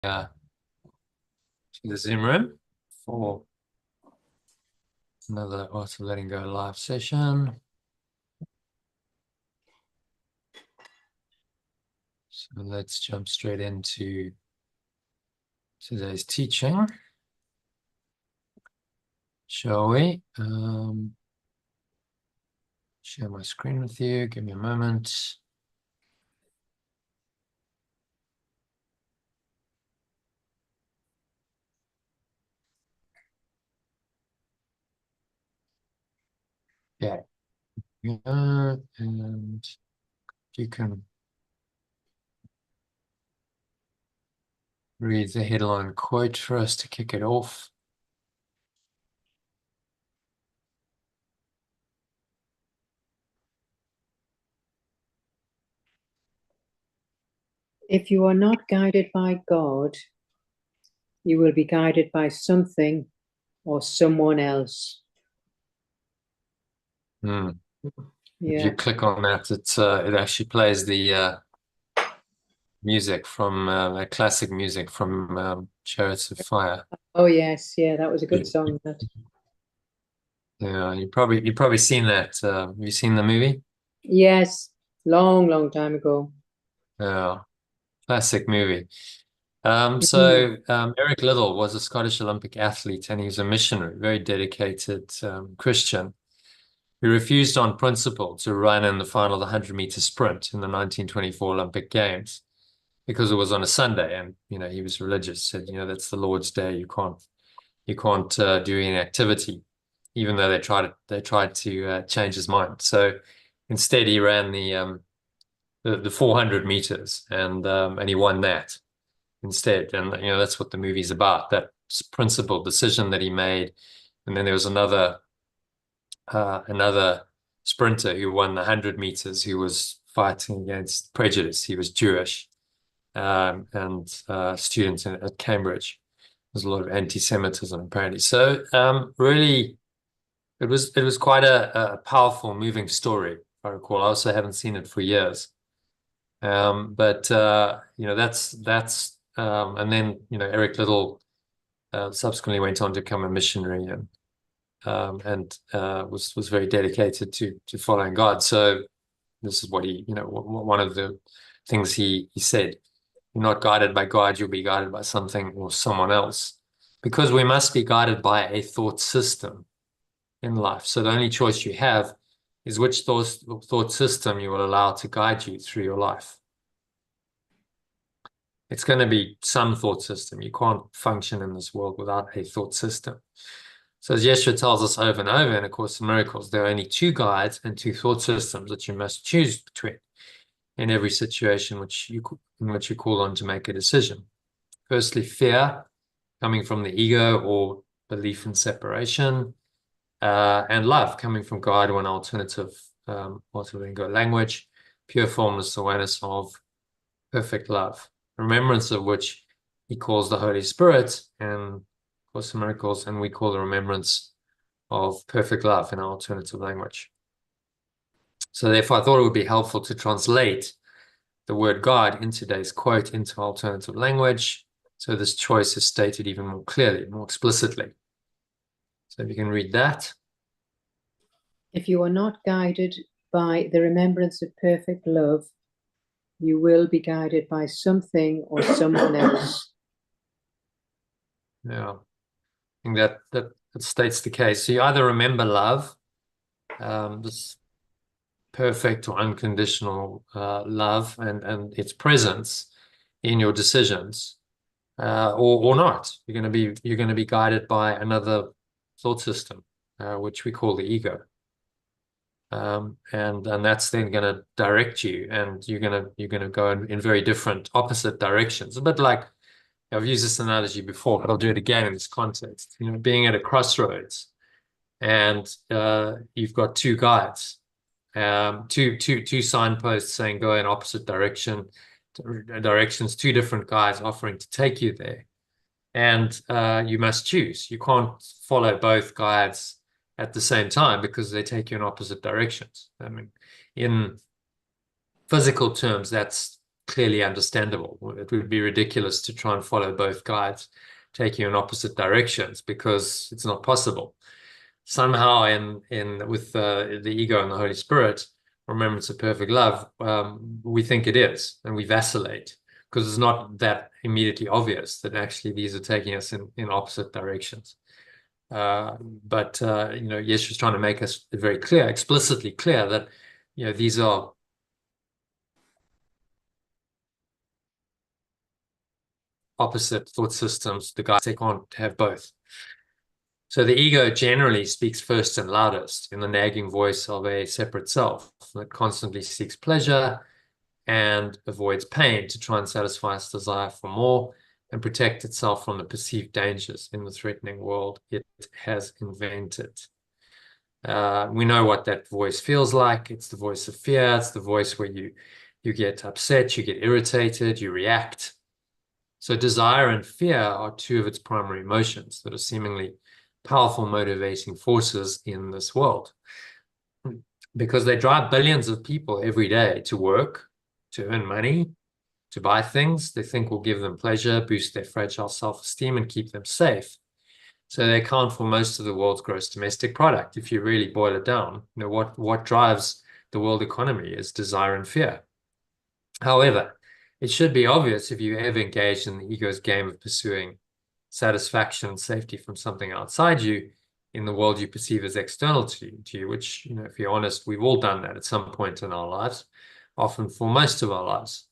to the Zoom room for another Art of Letting Go live session. So let's jump straight into today's teaching, shall we? Share my screen with you. Give me a moment. Yeah. And you can read the headline quote for us to kick it off. If you are not guided by God, you will be guided by something or someone else. If Yeah. you click on that, it actually plays the music from classic music from Chariots of Fire. Oh yes, yeah, that was a good song. That. Yeah, you've probably seen that. Have you seen the movie? Yes, long time ago. Yeah, classic movie. Mhm. Eric Liddell was a Scottish Olympic athlete, and he was a missionary, very dedicated Christian. He refused on principle to run in the final 100-meter sprint in the 1924 Olympic Games because it was on a Sunday, and he was religious. Said, that's the Lord's day. You can't do any activity, even though they tried to change his mind. So instead, he ran the 400 meters, and he won that instead. And that's what the movie's about. That principled decision that he made. And then there was another sprinter who won the 100 meters, who was fighting against prejudice. He was Jewish, and student at Cambridge. There's a lot of anti-Semitism apparently. So really, it was quite a powerful, moving story, if I recall. I also haven't seen it for years. But that's and then Eric Liddell subsequently went on to become a missionary, and was very dedicated to following God. So this is what he, one of the things he said: "You're not guided by God, you'll be guided by something or someone else." Because we must be guided by a thought system in life. So the only choice you have is which thought system you will allow to guide you through your life. It's going to be some thought system. You can't function in this world without a thought system. So as Yeshua tells us over and over in A Course in Miracles, there are only two guides and two thought systems that you must choose between in every situation in which you call on to make a decision. Firstly, fear, coming from the ego or belief in separation, and love, coming from God or an alternative language, pure formless awareness of perfect love, remembrance of which he calls the Holy Spirit and Course in Miracles, and we call the remembrance of perfect love in our alternative language. So therefore, I thought it would be helpful to translate the word God in today's quote into alternative language, so this choice is stated even more clearly, more explicitly. So if you can read that. If you are not guided by the remembrance of perfect love, you will be guided by something or someone else. Yeah, I think that states the case. So you either remember love, this perfect or unconditional love and its presence in your decisions, or not. You're going to be guided by another thought system, which we call the ego, and that's then going to direct you, and you're going to go in very different, opposite directions. A bit like, I've used this analogy before, but I'll do it again in this context. Being at a crossroads, and you've got two guides, two signposts saying go in opposite directions, two different guides offering to take you there, and you must choose. You can't follow both guides at the same time because they take you in opposite directions. I mean, in physical terms, that's clearly understandable. It would be ridiculous to try and follow both guides taking you in opposite directions, because it's not possible. Somehow with the ego and the Holy Spirit, remembrance of perfect love, we think it is, and we vacillate because it's not that immediately obvious that actually these are taking us in opposite directions. But Yeshua's trying to make us very clear, explicitly clear, that these are opposite thought systems. The guys, they can't have both. So the ego generally speaks first and loudest in the nagging voice of a separate self that constantly seeks pleasure and avoids pain to try and satisfy its desire for more and protect itself from the perceived dangers in the threatening world it has invented. We know what that voice feels like. It's the voice of fear. It's the voice where you get upset, you get irritated, you react. So desire and fear are two of its primary emotions that are seemingly powerful motivating forces in this world, because they drive billions of people every day to work, to earn money, to buy things they think will give them pleasure, boost their fragile self-esteem, and keep them safe. So they account for most of the world's gross domestic product. If you really boil it down, what drives the world economy is desire and fear. However, it should be obvious if you ever engaged in the ego's game of pursuing satisfaction and safety from something outside you in the world you perceive as external to you, which, if you're honest, we've all done that at some point in our lives, often for most of our lives.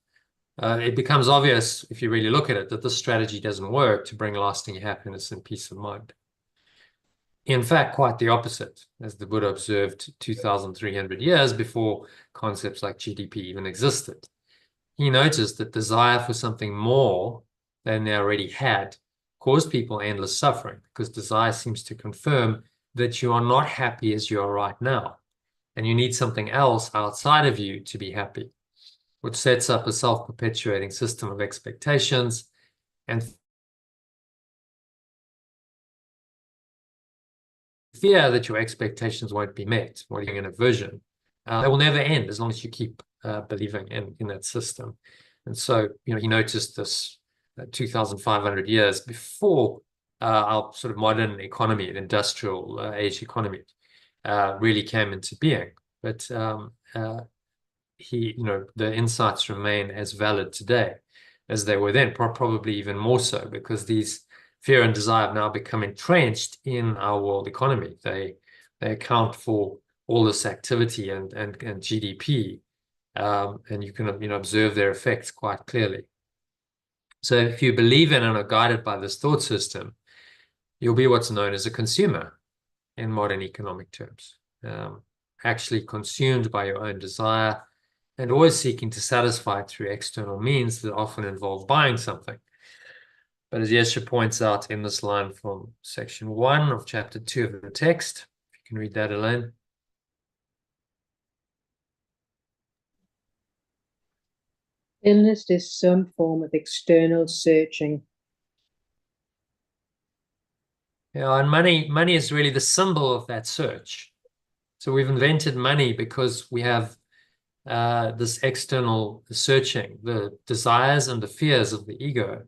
It becomes obvious, if you really look at it, that this strategy doesn't work to bring lasting happiness and peace of mind. In fact, quite the opposite, as the Buddha observed 2,300 years before concepts like GDP even existed. He noticed that desire for something more than they already had caused people endless suffering, because desire seems to confirm that you are not happy as you are right now, and you need something else outside of you to be happy, which sets up a self-perpetuating system of expectations and fear that your expectations won't be met, or you're in a vision. They will never end as long as you keep believing in that system. And so, he noticed this 2,500 years before our sort of modern economy, the industrial age economy, really came into being. But the insights remain as valid today as they were then, probably even more so, because these fear and desire have now become entrenched in our world economy. They account for all this activity and GDP, and you can observe their effects quite clearly. So if you believe in and are guided by this thought system, you'll be what's known as a consumer in modern economic terms, actually consumed by your own desire and always seeking to satisfy it through external means that often involve buying something. But as Yeshua points out in this line from section 1 of chapter 2 of the text, if you can read that, Elaine. Illness is some form of external searching. Yeah, and money is really the symbol of that search. So we've invented money because we have this external searching, the desires and the fears of the ego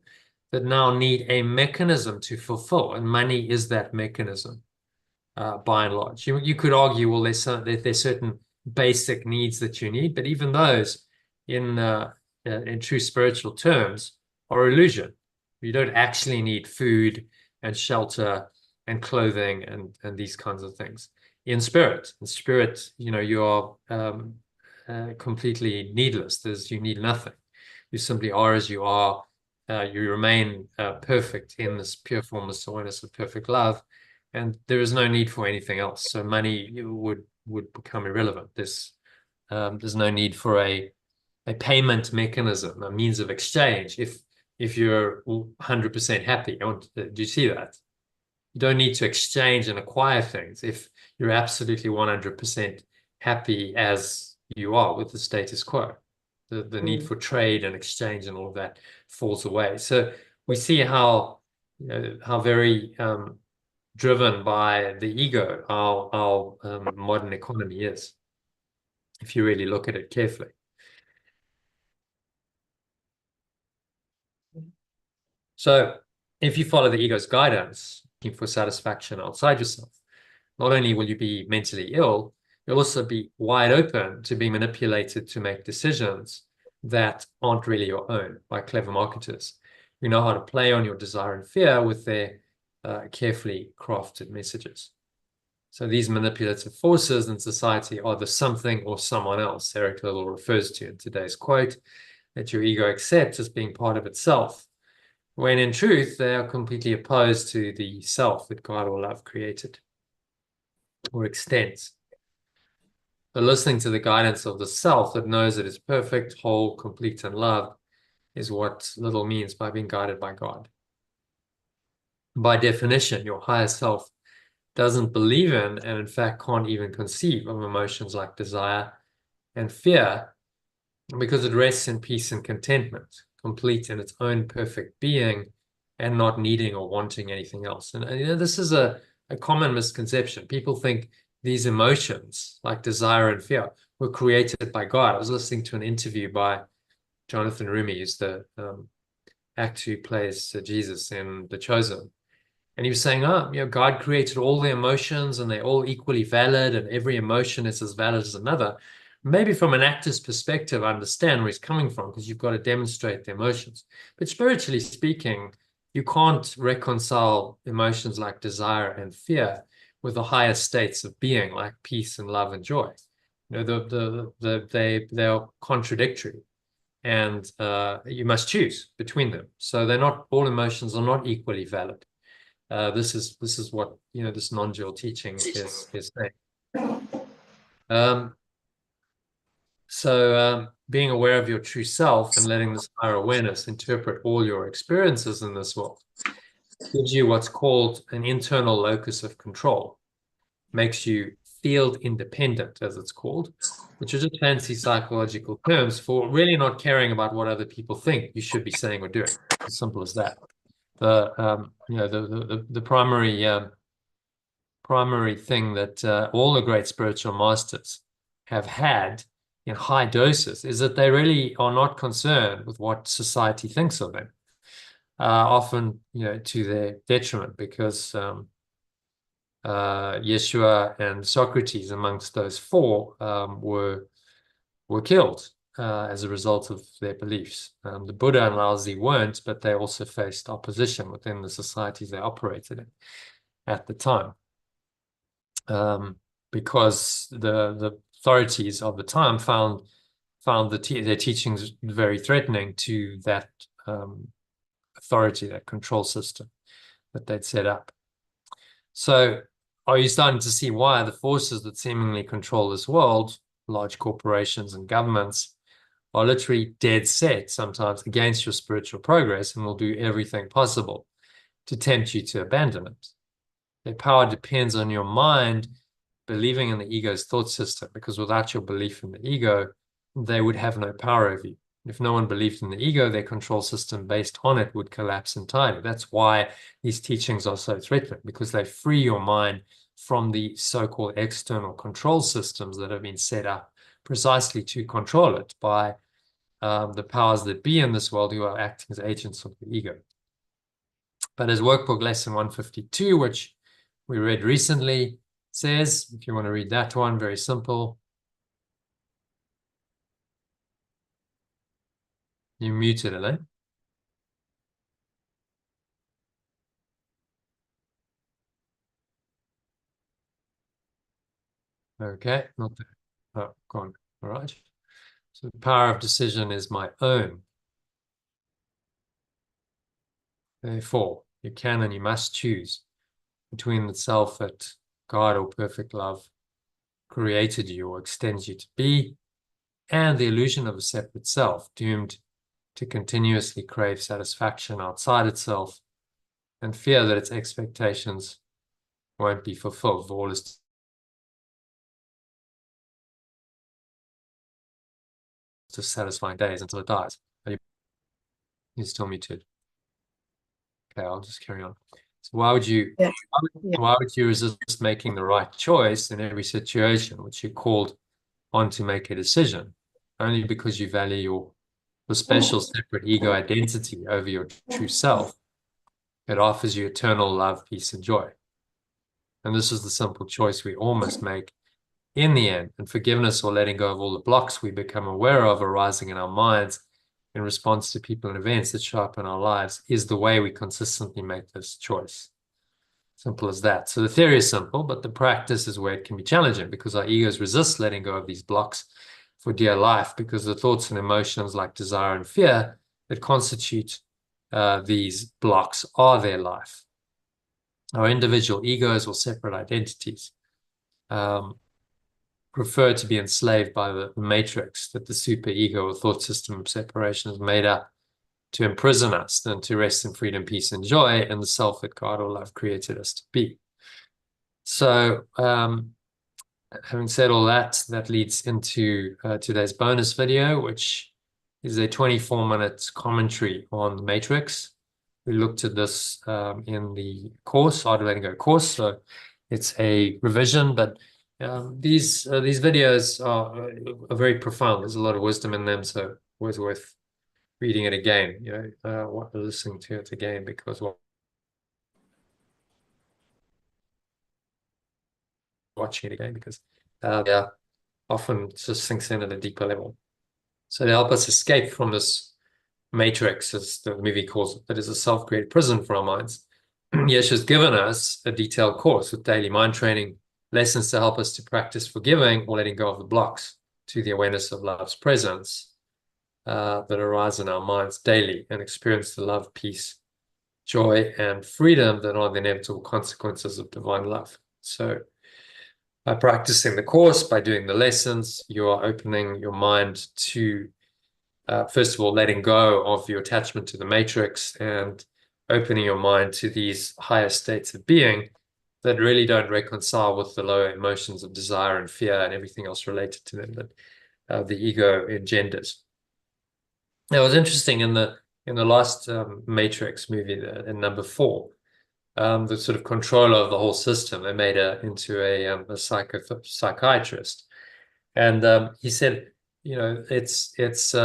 that now need a mechanism to fulfill, and money is that mechanism, by and large. You could argue, well, there's certain basic needs that you need, but even those, in true spiritual terms, are illusion. You don't actually need food and shelter and clothing and these kinds of things. In spirit, you are completely needless. You need nothing. You simply are as you are. You remain perfect in this pure formless awareness of perfect love, and there is no need for anything else. So money would become irrelevant. There's no need for a payment mechanism, a means of exchange. If you're 100% happy, do you see that? You don't need to exchange and acquire things if you're absolutely 100% happy as you are with the status quo. The need for trade and exchange and all of that falls away. So we see how very driven by the ego our modern economy is, if you really look at it carefully. So if you follow the ego's guidance, looking for satisfaction outside yourself, not only will you be mentally ill, you'll also be wide open to being manipulated to make decisions that aren't really your own by clever marketers who know how to play on your desire and fear with their carefully crafted messages. So these manipulative forces in society are the something or someone else Eric Liddell refers to in today's quote, that your ego accepts as being part of itself, when in truth they are completely opposed to the self that God or love created or extends. But listening to the guidance of the self that knows that it's perfect, whole, complete, and loved is what Liddell means by being guided by God. By definition, your higher self doesn't believe in and in fact can't even conceive of emotions like desire and fear, because it rests in peace and contentment, complete in its own perfect being and not needing or wanting anything else. And you know, this is a common misconception. People think these emotions like desire and fear were created by God. I was listening to an interview by Jonathan Rumi, who's the actor who plays Jesus in The Chosen. And he was saying, you know, God created all the emotions and they're all equally valid and every emotion is as valid as another. Maybe from an actor's perspective, I understand where he's coming from because you've got to demonstrate the emotions. But spiritually speaking, you can't reconcile emotions like desire and fear with the higher states of being like peace and love and joy. You know, they are contradictory, and you must choose between them. So they're not, all emotions are not equally valid. This is what, you know, this non-dual teaching is saying. So being aware of your true self and letting this higher awareness interpret all your experiences in this world gives you what's called an internal locus of control, makes you field independent, as it's called, which is just fancy psychological terms for really not caring about what other people think you should be saying or doing. As simple as that. You know, the primary thing that all the great spiritual masters have had in high doses is that they really are not concerned with what society thinks of them, often, you know, to their detriment, because Yeshua and Socrates, amongst those four, were killed as a result of their beliefs. The Buddha and Lao-Tzu weren't, but they also faced opposition within the societies they operated in at the time, because the authorities of the time found their teachings very threatening to that authority, that control system that they'd set up. So are you starting to see why the forces that seemingly control this world, large corporations and governments, are literally dead set sometimes against your spiritual progress and will do everything possible to tempt you to abandon it? Their power depends on your mind believing in the ego's thought system, because without your belief in the ego, they would have no power over you. If no one believed in the ego, their control system based on it would collapse entirely. That's why these teachings are so threatening, because they free your mind from the so-called external control systems that have been set up precisely to control it by the powers that be in this world, who are acting as agents of the ego. But as Workbook Lesson 152, which we read recently, says, if you want to read that one, very simple. You muted, Elaine. Okay, not there. Oh, gone. All right. So the power of decision is my own. Therefore, you can and you must choose between the self that God or perfect love created you or extends you to be, and the illusion of a separate self, doomed to continuously crave satisfaction outside itself and fear that its expectations won't be fulfilled for all its satisfying days until it dies. You're still muted. Okay, I'll just carry on. So why would you resist making the right choice in every situation which you're called on to make a decision, only because you value your special separate ego identity over your true self? It offers you eternal love, peace, and joy. And this is the simple choice we all must make in the end. And forgiveness, or letting go of all the blocks we become aware of arising in our minds in response to people and events that show up in our lives, is the way we consistently make this choice. Simple as that. So the theory is simple, but the practice is where it can be challenging, because our egos resist letting go of these blocks for dear life, because the thoughts and emotions like desire and fear that constitute these blocks are their life. Our individual egos, or separate identities, prefer to be enslaved by the matrix that the superego or thought system of separation is made up to imprison us, than to rest in freedom, peace, and joy in the self that God or love created us to be. So having said all that, that leads into today's bonus video, which is a 24-minute commentary on the matrix. We looked at this in the course, Art of Letting Go course, so it's a revision, but these videos are very profound. There's a lot of wisdom in them, so always worth reading it again, listening to it again, because watching it again, because yeah, often just sinks in at a deeper level. So to help us escape from this matrix, as the movie calls it, that is a self-created prison for our minds, Yeshua's given us a detailed course with daily mind training lessons to help us to practice forgiving or letting go of the blocks to the awareness of love's presence that arise in our minds daily, and experience the love, peace, joy, and freedom that are the inevitable consequences of divine love. So by practicing the course, by doing the lessons, you are opening your mind to, first of all, letting go of your attachment to the matrix, and opening your mind to these higher states of being that really don't reconcile with the lower emotions of desire and fear and everything else related to them that the ego engenders. Now, it was interesting in the last Matrix movie, in number 4, the sort of controller of the whole system, they made her into a psychiatrist, and he said, it's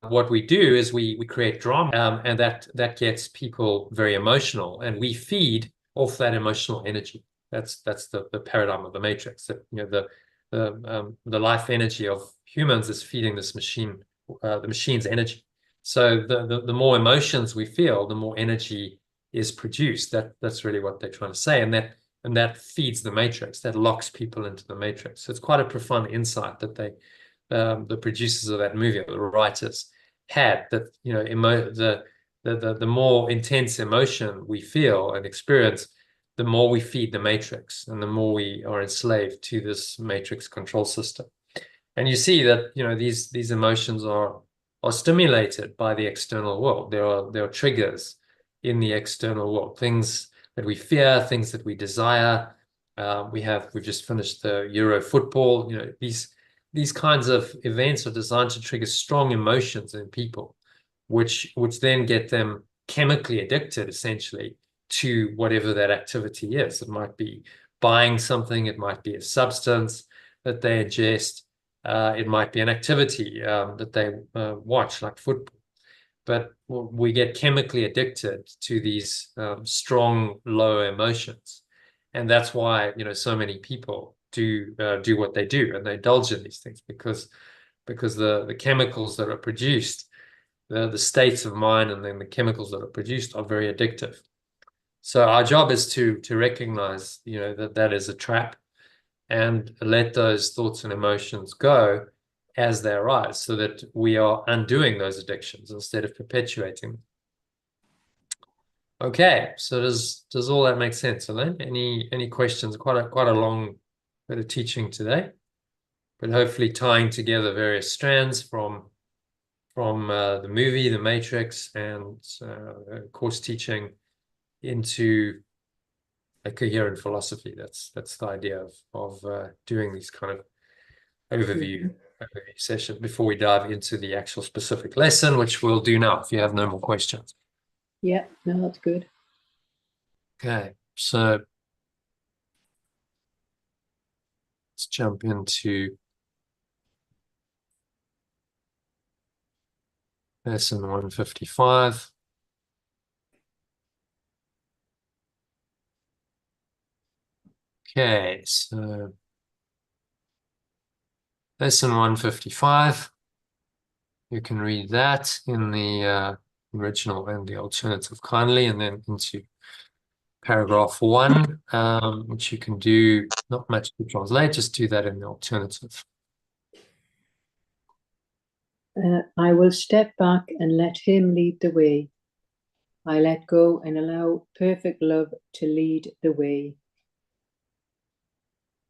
what we do is we create drama, and that gets people very emotional, and we feed off that emotional energy. That's the paradigm of the matrix. That the life energy of humans is feeding this machine, the machine's energy. So the more emotions we feel, the more energy is produced. That's really what they're trying to say, and that feeds the matrix. That locks people into the matrix. So it's quite a profound insight that the producers of that movie, the writers, had, that the more intense emotion we feel and experience, the more we feed the matrix, and the more we are enslaved to this matrix control system. And you see that these emotions are stimulated by the external world. There are triggers in the external world, things that we fear, things that we desire. We've just finished the Euro football. These kinds of events are designed to trigger strong emotions in people, which then get them chemically addicted, essentially, to whatever that activity is. It might be buying something, it might be a substance that they ingest, it might be an activity that they watch, like football. But we get chemically addicted to these strong, low emotions. And that's why, so many people do what they do, and they indulge in these things, because the chemicals that are produced, the states of mind, and then the chemicals that are produced are very addictive. So our job is to recognize, that is a trap, and let those thoughts and emotions go as they arise, so that we are undoing those addictions instead of perpetuating them. Okay, so does all that make sense, Elaine? Any questions? Quite a long bit of teaching today, but hopefully tying together various strands from the movie, The Matrix, and course teaching into a coherent philosophy. That's the idea of doing these kind of overview sessions before we dive into the actual specific lesson, which we'll do now, if you have no more questions. Yeah, no, that's good. Okay, so let's jump into Lesson 155. Okay, so lesson 155. You can read that in the original and the alternative kindly, and then into paragraph 1, which you can do, not much to translate, just do that in the alternative. I will step back and let him lead the way. I let go and allow perfect love to lead the way.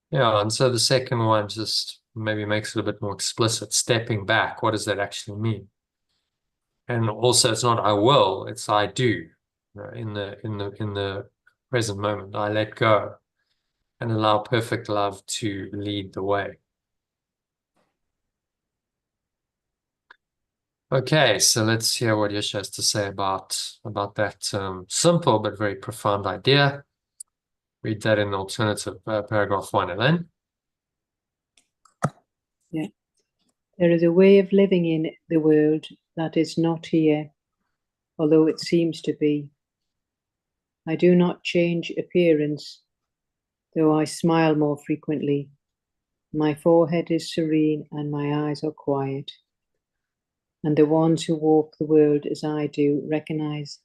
Yeah, and so the second one just maybe makes it a bit more explicit. Stepping back, what does that actually mean? And also, it's not I will, it's I do. You know, in the present moment, I let go and allow perfect love to lead the way. Okay, so let's hear what Yesha has to say about that simple but very profound idea. Read that in the alternative, paragraph 1, Ellen. Yeah. There is a way of living in the world that is not here, although it seems to be. I do not change appearance, though I smile more frequently. My forehead is serene and my eyes are quiet. And the ones who walk the world as I do recognize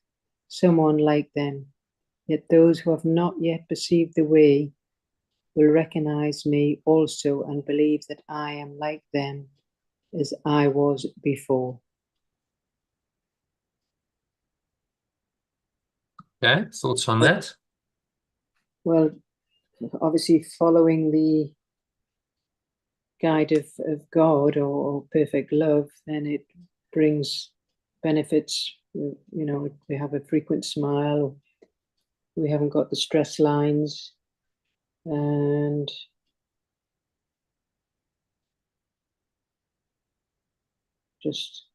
someone like them. Yet those who have not yet perceived the way will recognize me also and believe that I am like them as I was before. Okay, thoughts on that? Well, obviously following the guide of God or perfect love, then it brings benefits. You know, we have a frequent smile, we haven't got the stress lines, and just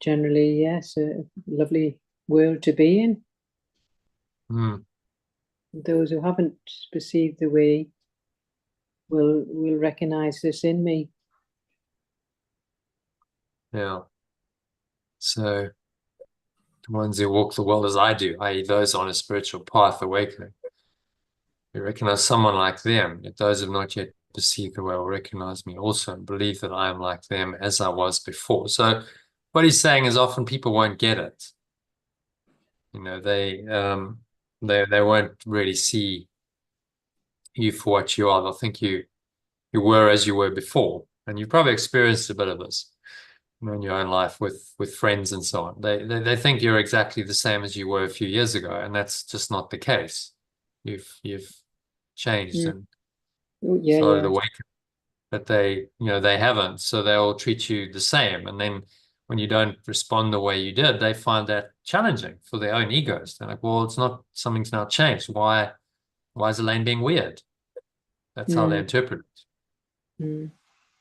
generally, yes, a lovely world to be in. Those who haven't perceived the way will recognize this in me. Yeah. So the ones who walk the world as I do, i.e. those on a spiritual path awakening, you recognize someone like them, yet those who have not yet perceived the way will recognize me also and believe that I am like them as I was before. So what he's saying is often people won't get it. You know, they won't really see you for what you are. They'll think you were as you were before. And you've probably experienced a bit of this, you know, in your own life with friends and so on. They think you're exactly the same as you were a few years ago, and that's just not the case. You've changed and started awakening. But they haven't, so they'll treat you the same. And then when you don't respond the way you did, they find that challenging for their own egos. They're like, well, it's not, something's now changed. Why is Elaine being weird? That's how they interpret it.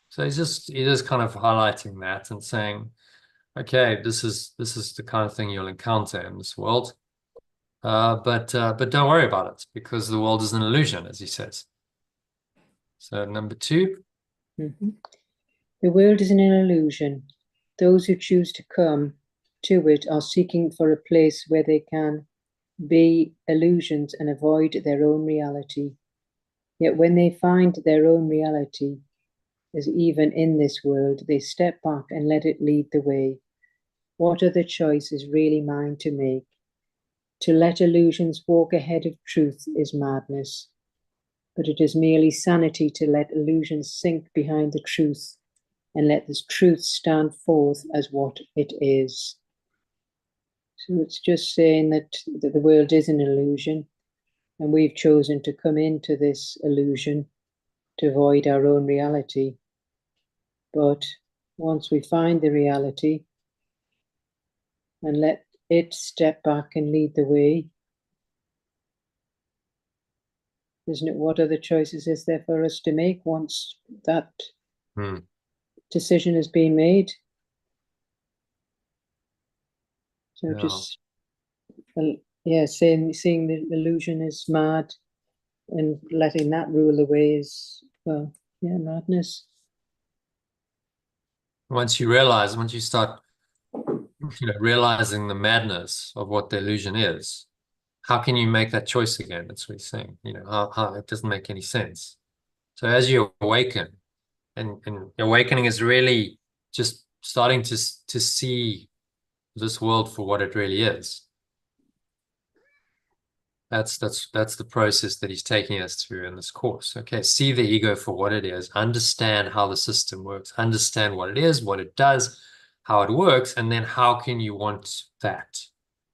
So he's just kind of highlighting that and saying, okay, this is the kind of thing you'll encounter in this world. But don't worry about it, because the world is an illusion, as he says. So number 2. The world is an illusion. Those who choose to come to it are seeking for a place where they can be illusions and avoid their own reality. Yet when they find their own reality, as even in this world, they step back and let it lead the way. What other choice is really mine to make? To let illusions walk ahead of truth is madness, but it is merely sanity to let illusions sink behind the truth and let this truth stand forth as what it is. So it's just saying that the world is an illusion, and we've chosen to come into this illusion to avoid our own reality. But once we find the reality and let it step back and lead the way, isn't it? What other choices is there for us to make once that decision has been made? So just, seeing the illusion is mad and letting that rule the way is, well, madness. Once you start realizing the madness of what the illusion is, how can you make that choice again? That's what he's saying. How it doesn't make any sense. So as you awaken, and awakening is really just starting to see this world for what it really is. That's the process that he's taking us through in this course. Okay, see the ego for what it is, understand how the system works, understand what it is, what it does, how it works, and then how can you want that?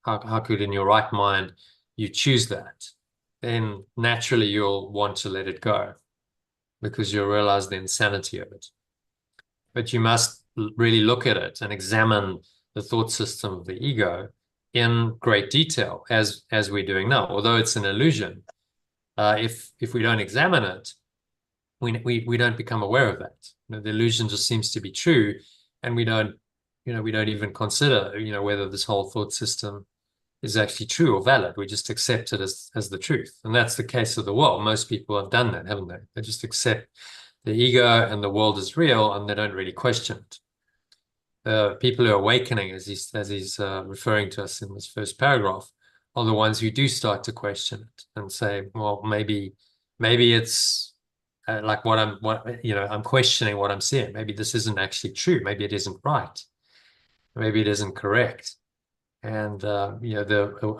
How could in your right mind you choose that? Then naturally you'll want to let it go because you'll realize the insanity of it. But you must really look at it and examine the thought system of the ego in great detail, as we're doing now. Although it's an illusion, if we don't examine it, we don't become aware of that. The illusion just seems to be true, and we don't even consider whether this whole thought system is actually true or valid. We just accept it as the truth, and that's the case of the world. Most people have done that, haven't they? They just accept the ego and the world is real, and they don't really question it. People who are awakening, as he's referring to us in this first paragraph, are the ones who do start to question it and say, well, maybe it's like I'm questioning what I'm seeing. Maybe this isn't actually true. Maybe it isn't right. Maybe it isn't correct. And the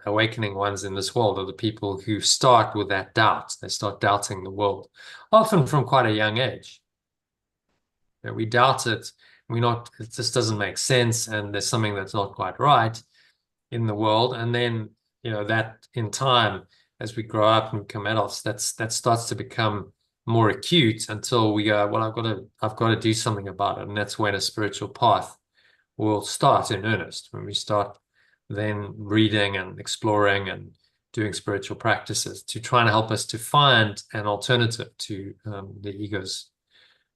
awakening ones in this world are the people who start with that doubt. They start doubting the world, often from quite a young age. We doubt it. It just doesn't make sense, and there's something that's not quite right in the world. And then, that in time, as we grow up and become adults, that starts to become more acute until we go, well, I've got to do something about it. And that's when a spiritual path will start in earnest, when we start then reading and exploring and doing spiritual practices to try and help us to find an alternative to the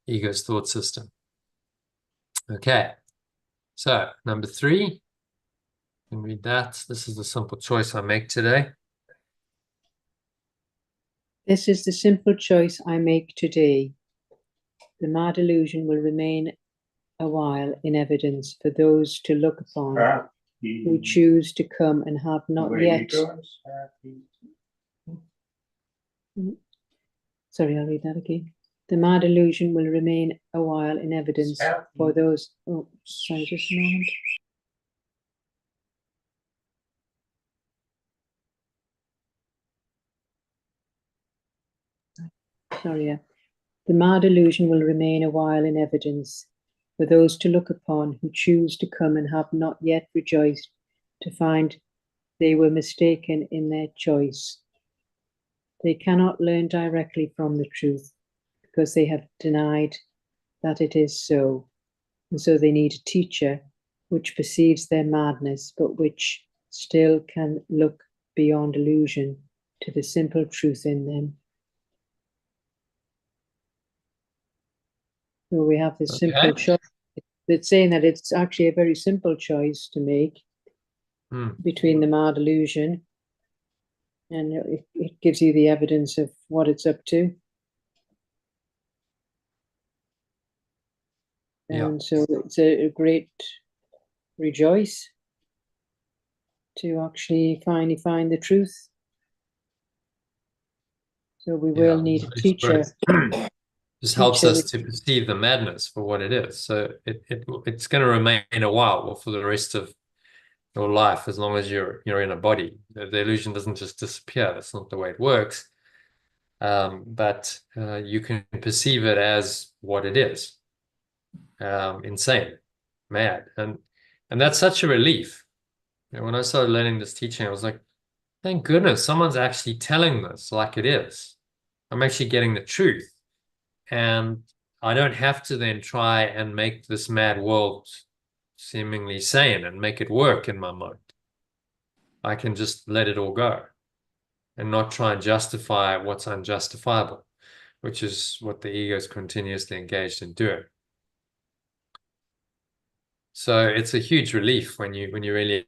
ego's thought system. Okay, so number 3, you can read that. This is the simple choice I make today. This is the simple choice I make today. The mad illusion will remain a while in evidence for those to look upon who choose to come and have not yet. Sorry, I'll read that again. The mad illusion will remain a while in evidence for those. Oh, sorry, just a moment. Sorry, yeah. The mad illusion will remain a while in evidence for those to look upon who choose to come and have not yet rejoiced to find they were mistaken in their choice. They cannot learn directly from the truth because they have denied that it is so. And so they need a teacher which perceives their madness, but which still can look beyond illusion to the simple truth in them. So we have this simple choice. It's saying that it's actually a very simple choice to make between the mad illusion, and it gives you the evidence of what it's up to. And so it's a great rejoice to actually finally find the truth. So we will need a teacher. Just helps us to perceive the madness for what it is. So it's going to remain a while, or for the rest of your life, as long as you're in a body. The illusion doesn't just disappear. That's not the way it works. But you can perceive it as what it is. Insane, mad, and that's such a relief. When I started learning this teaching, I was like, thank goodness someone's actually telling this like it is. I'm actually getting the truth, and I don't have to then try and make this mad world seemingly sane and make it work in my mind. I can just let it all go and not try and justify what's unjustifiable, which is what the ego is continuously engaged in doing. So it's a huge relief when you really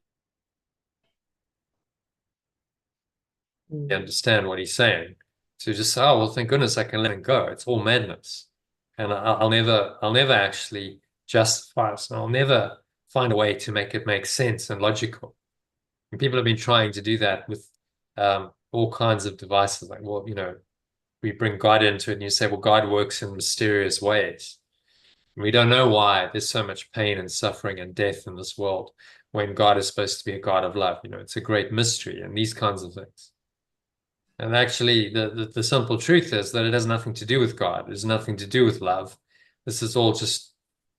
understand what he's saying. To just say, oh, well, thank goodness I can let it go. It's all madness. And I'll never actually justify it. So I'll never find a way to make it make sense and logical. And people have been trying to do that with all kinds of devices. Like, well, we bring God into it and you say, well, God works in mysterious ways. And we don't know why there's so much pain and suffering and death in this world when God is supposed to be a God of love. It's a great mystery and these kinds of things. And actually, the simple truth is that it has nothing to do with God. It has nothing to do with love. This is all just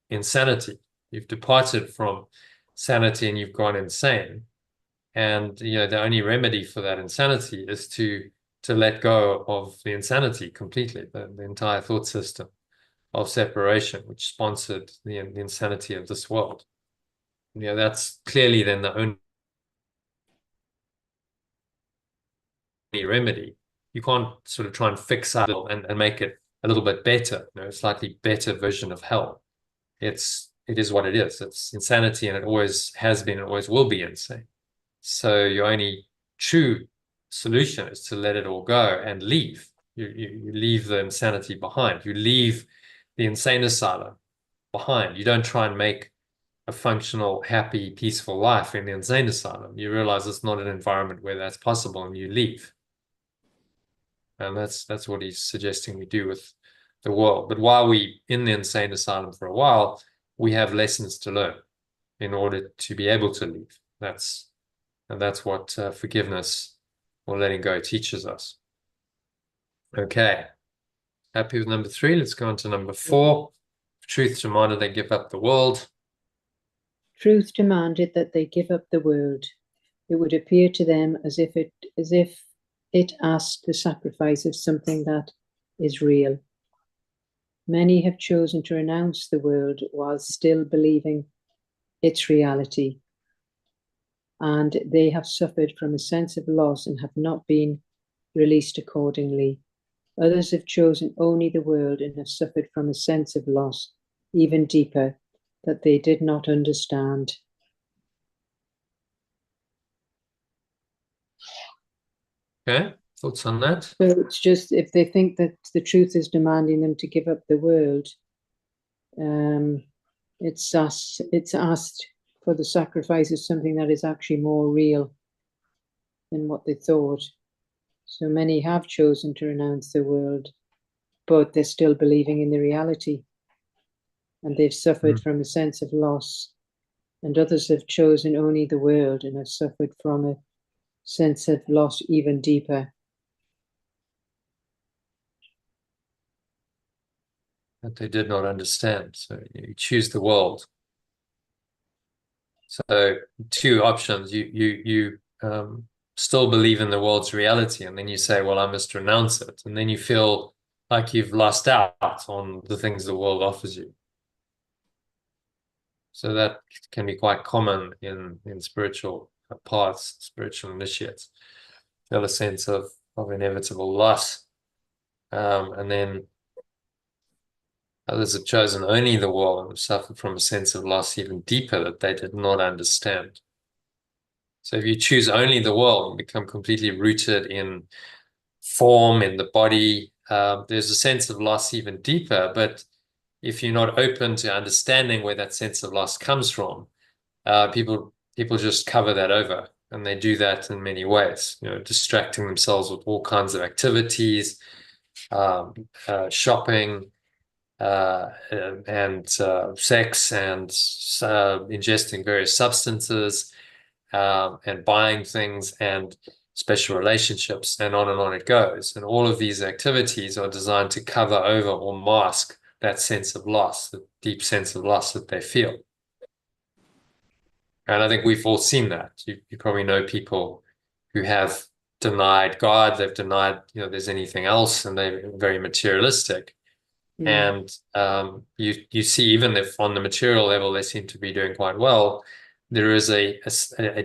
insanity. You've departed from sanity and you've gone insane. And the only remedy for that insanity is to let go of the insanity completely, the entire thought system of separation, which sponsored the insanity of this world. That's clearly then the only remedy. You can't sort of try and fix up and make it a little bit better, a slightly better version of hell. It is what it is. It's insanity, and it always has been and always will be insane. So your only true solution is to let it all go and leave. You leave the insanity behind. You leave the insane asylum behind. You don't try and make a functional, happy, peaceful life in the insane asylum. You realize it's not an environment where that's possible, and you leave. And that's what he's suggesting we do with the world. But while we're in the insane asylum for a while, we have lessons to learn in order to be able to leave. That's what forgiveness or letting go teaches us. Okay. Happy with number 3? Let's go on to number 4. Truth demanded they give up the world. Truth demanded that they give up the world. It would appear to them as if it asked the sacrifice of something that is real. Many have chosen to renounce the world while still believing its reality, and they have suffered from a sense of loss and have not been released accordingly. Others have chosen only the world and have suffered from a sense of loss even deeper that they did not understand. Okay, thoughts on that? So it's just, if they think that the truth is demanding them to give up the world, it's asked for the sacrifice of something that is actually more real than what they thought. So many have chosen to renounce the world, but they're still believing in the reality, and they've suffered from a sense of loss. And others have chosen only the world and have suffered from a sense of loss even deeper. That they did not understand. So you choose the world. So 2 options. You still believe in the world's reality, and then you say, well, I must renounce it. And then you feel like you've lost out on the things the world offers you. So that can be quite common in spiritual paths, spiritual initiates. Feel a sense of inevitable loss. And then others have chosen only the world and have suffered from a sense of loss even deeper that they did not understand. So if you choose only the world and become completely rooted in form, in the body, there's a sense of loss even deeper. But if you're not open to understanding where that sense of loss comes from, people just cover that over, and they do that in many ways, distracting themselves with all kinds of activities, shopping, and sex, and ingesting various substances, and buying things, and special relationships, and on it goes. And all of these activities are designed to cover over or mask that sense of loss, the deep sense of loss that they feel. And I think we've all seen that. You probably know people who have denied God, they've denied, there's anything else, and they're very materialistic. And you see, even if on the material level they seem to be doing quite well, there is a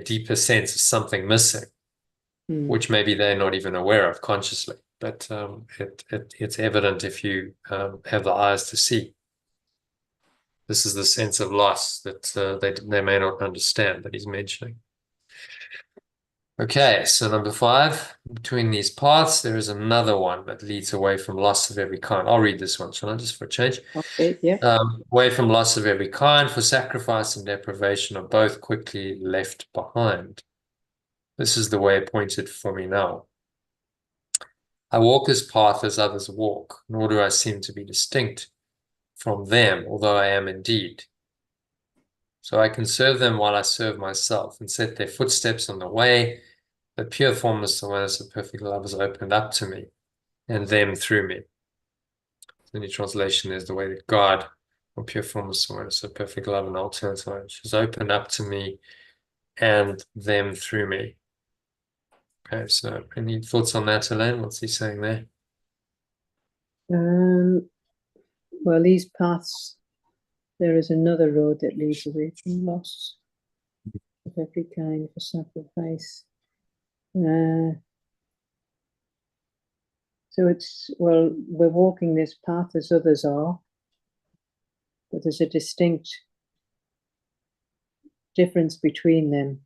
deeper sense of something missing, which maybe they're not even aware of consciously. But it's evident if you have the eyes to see. This is the sense of loss that they may not understand that he's mentioning. Okay, so number 5, between these paths, there is another one that leads away from loss of every kind. I'll read this one, shall I, just for a change? Okay, yeah. Away from loss of every kind, for sacrifice and deprivation are both quickly left behind. This is the way appointed for me now. I walk this path as others walk, nor do I seem to be distinct from them, although I am indeed. So I can serve them while I serve myself, and set their footsteps on the way. The pure formless awareness of perfect love is opened up to me, and them through me. The new translation is the way that God, or pure formless awareness of perfect love and ultimate knowledge, is opened up to me, and them through me. Okay, so any thoughts on that, Elaine? What's he saying there? Well, these paths, there is another road that leads away from loss of every kind for sacrifice. So it's, well, we're walking this path as others are, but there's a distinct difference between them.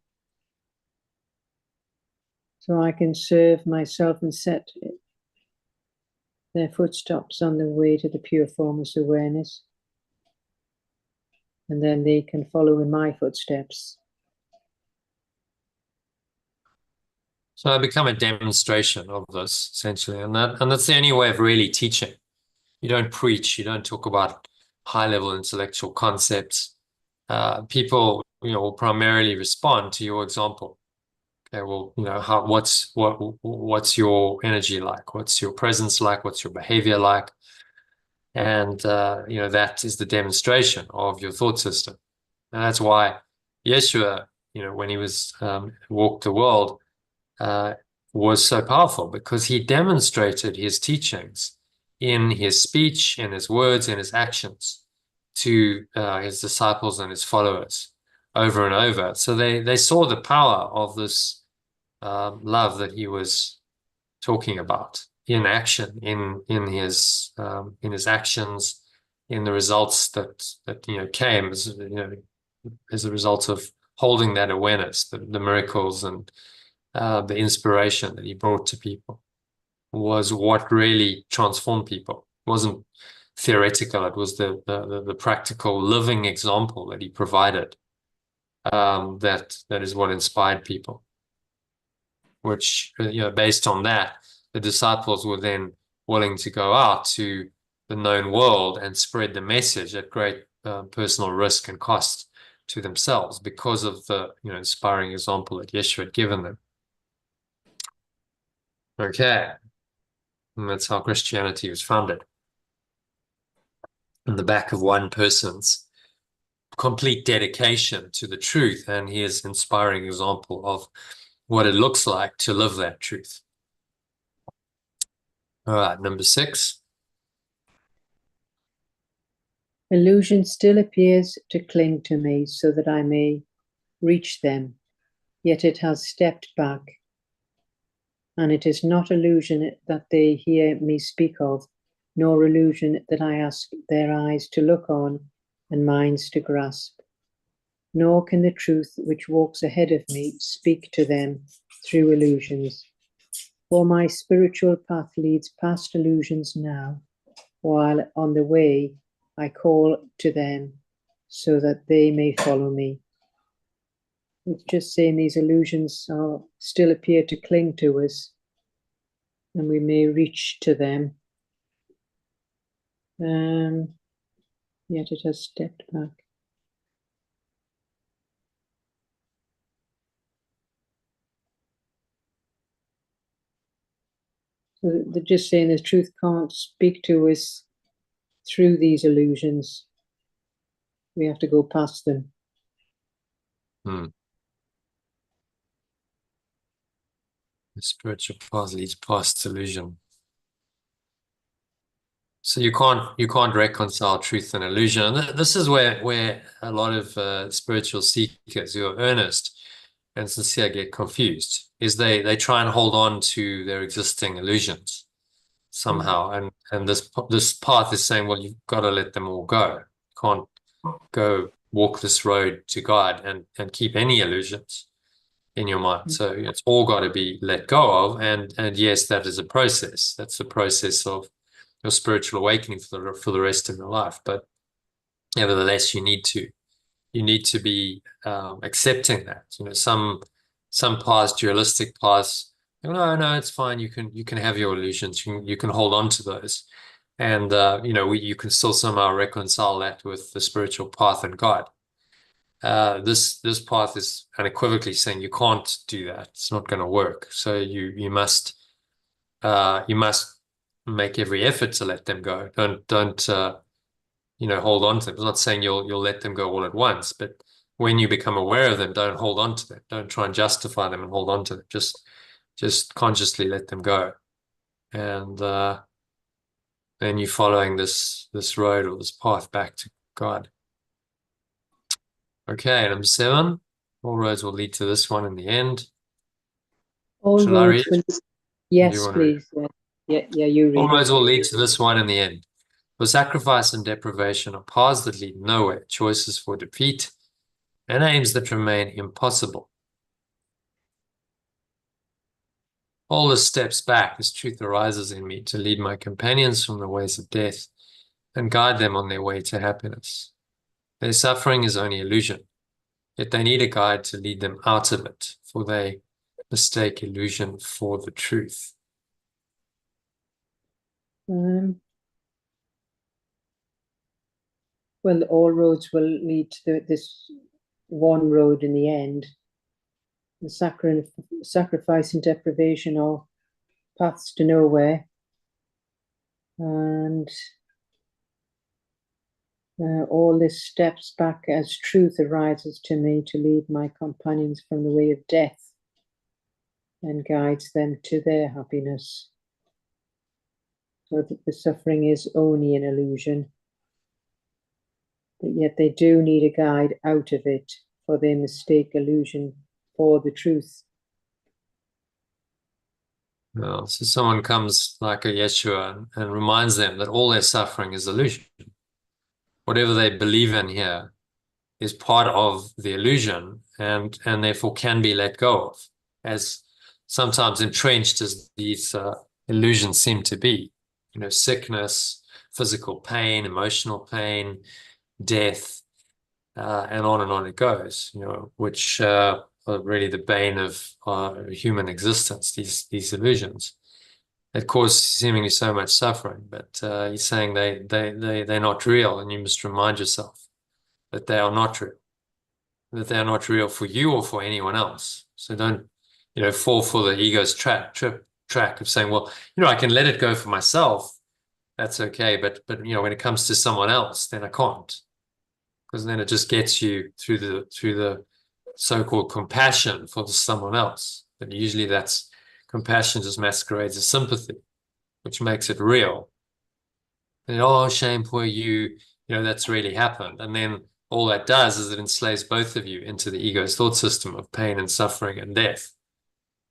So I can serve myself and set their footsteps on the way to the pure formless awareness. And then they can follow in my footsteps. So I become a demonstration of this, essentially, and that's the only way of really teaching. You don't preach, you don't talk about high-level intellectual concepts. People, will primarily respond to your example. Okay, well, what's your energy like? What's your presence like? What's your behavior like? And that is the demonstration of your thought system. And that's why Yeshua, when he was walked the world, was so powerful, because he demonstrated his teachings in his speech, in his words, in his actions to his disciples and his followers over and over. So they saw the power of this love that he was talking about in action, in his actions, in the results that came as a result of holding that awareness, the miracles and the inspiration that he brought to people was what really transformed people. It wasn't theoretical. It was the practical living example that he provided. That is what inspired people, which, based on that, the disciples were then willing to go out to the known world and spread the message at great personal risk and cost to themselves, because of the inspiring example that Yeshua had given them. Okay, and that's how Christianity was founded, on the back of one person's complete dedication to the truth and his inspiring example of what it looks like to live that truth. All right, number 6. Illusion still appears to cling to me so that I may reach them, yet it has stepped back. And it is not illusion that they hear me speak of, nor illusion that I ask their eyes to look on and minds to grasp. Nor can the truth which walks ahead of me speak to them through illusions. For my spiritual path leads past illusions now, while on the way I call to them so that they may follow me. It's just saying these illusions still appear to cling to us, and we may reach to them. Yet it has stepped back. So they're just saying the truth can't speak to us through these illusions. We have to go past them. The spiritual path leads past illusion. So you can't reconcile truth and illusion. And this is where a lot of spiritual seekers who are earnest and sincere get confused, is they try and hold on to their existing illusions somehow. And this path is saying, well, you've got to let them all go. You can't go walk this road to God and keep any illusions. in your mind. So it's all got to be let go of. And yes, that is a process. That's the process of your spiritual awakening for the rest of your life. But nevertheless, you need to be accepting that. Some paths, dualistic paths, no, it's fine. You can have your illusions. You can hold on to those, and you can still somehow reconcile that with the spiritual path and God. This path is unequivocally saying you can't do that. It's not going to work. So you must make every effort to let them go. Don't hold on to them. I'm not saying you'll let them go all at once, but when you become aware of them, don't hold on to them. Don't try and justify them and hold on to them. Just consciously let them go. And then you're following this road or this path back to God. Okay, number 7. All roads will lead to this one in the end. All Shall I roads read? will. Yes, You read? please. Yeah, you All read it. roads will lead to this one in the end. For sacrifice and deprivation are paths that lead nowhere, choices for defeat, and aims that remain impossible. All the steps back as truth arises in me to lead my companions from the ways of death and guide them on their way to happiness. Their suffering is only illusion, yet they need a guide to lead them out of it, for they mistake illusion for the truth. Well, all roads will lead to this one road in the end. The sacrifice and deprivation are paths to nowhere. And all this steps back as truth arises to me to lead my companions from the way of death and guides them to their happiness. So that the suffering is only an illusion, but yet they do need a guide out of it, for they mistake illusion for the truth. Well, so someone comes like a Yeshua and reminds them that all their suffering is illusion. Whatever they believe in here is part of the illusion and therefore can be let go of, as sometimes entrenched as these illusions seem to be. Sickness, physical pain, emotional pain, death, and on it goes, which are really the bane of human existence, these illusions that cause seemingly so much suffering. But he's saying they're not real, and you must remind yourself that they are not real, that they are not real for you or for anyone else. So don't, fall for the ego's track of saying, well, I can let it go for myself. That's okay. But when it comes to someone else, then I can't, because then it just gets you through the so-called compassion for someone else. But usually that's compassion just masquerades as sympathy, which makes it real. And oh, shame, poor you, that's really happened. And then all that does is it enslaves both of you into the ego's thought system of pain and suffering and death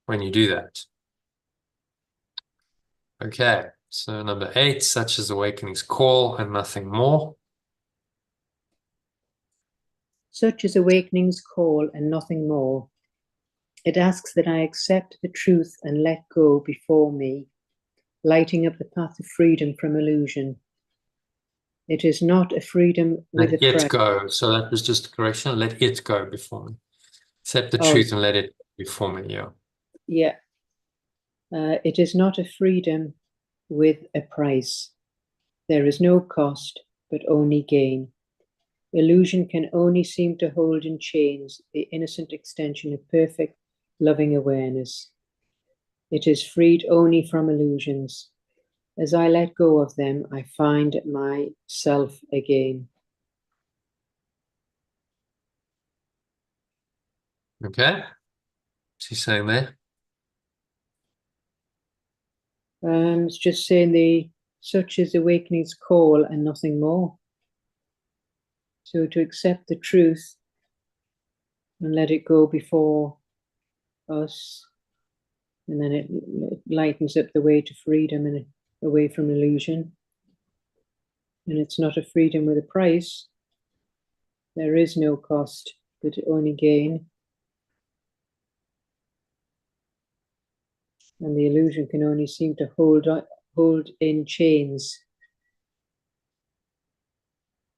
when you do that. Okay, so number 8, such as awakening's call and nothing more. Such is awakening's call and nothing more. It asks that I accept the truth and let go before me, lighting up the path of freedom from illusion. It is not a freedom with Let a it price. go. So that was just a correction. Let it go before me. Accept the truth and let it before me. Yeah. Yeah. It is not a freedom with a price. There is no cost, but only gain. Illusion can only seem to hold in chains the innocent extension of perfect, loving awareness. It is freed only from illusions. As I let go of them, I find myself again. Okay. What's he saying there? It's just saying such is awakening's call and nothing more. So to accept the truth and let it go before us, and then it lightens up the way to freedom and away from illusion. And it's not a freedom with a price. There is no cost, but only gain. And the illusion can only seem to hold in chains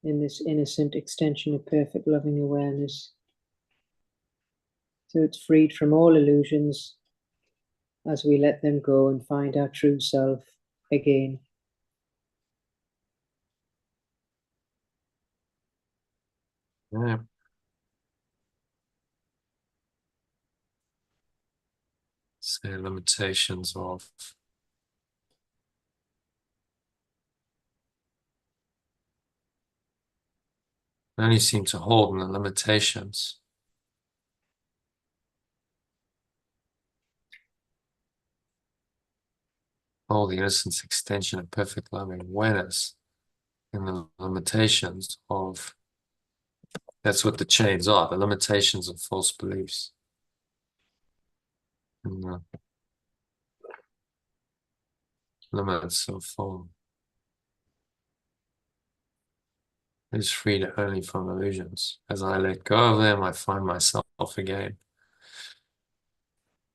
in this innocent extension of perfect loving awareness. So it's freed from all illusions as we let them go and find our true self again. Yeah. So limitations of only seem to hold in the limitations. Hold the innocence extension of perfect loving awareness in the limitations of, that's what the chains are, the limitations of false beliefs. And the limits of form. Is freed only from illusions. As I let go of them, I find myself again.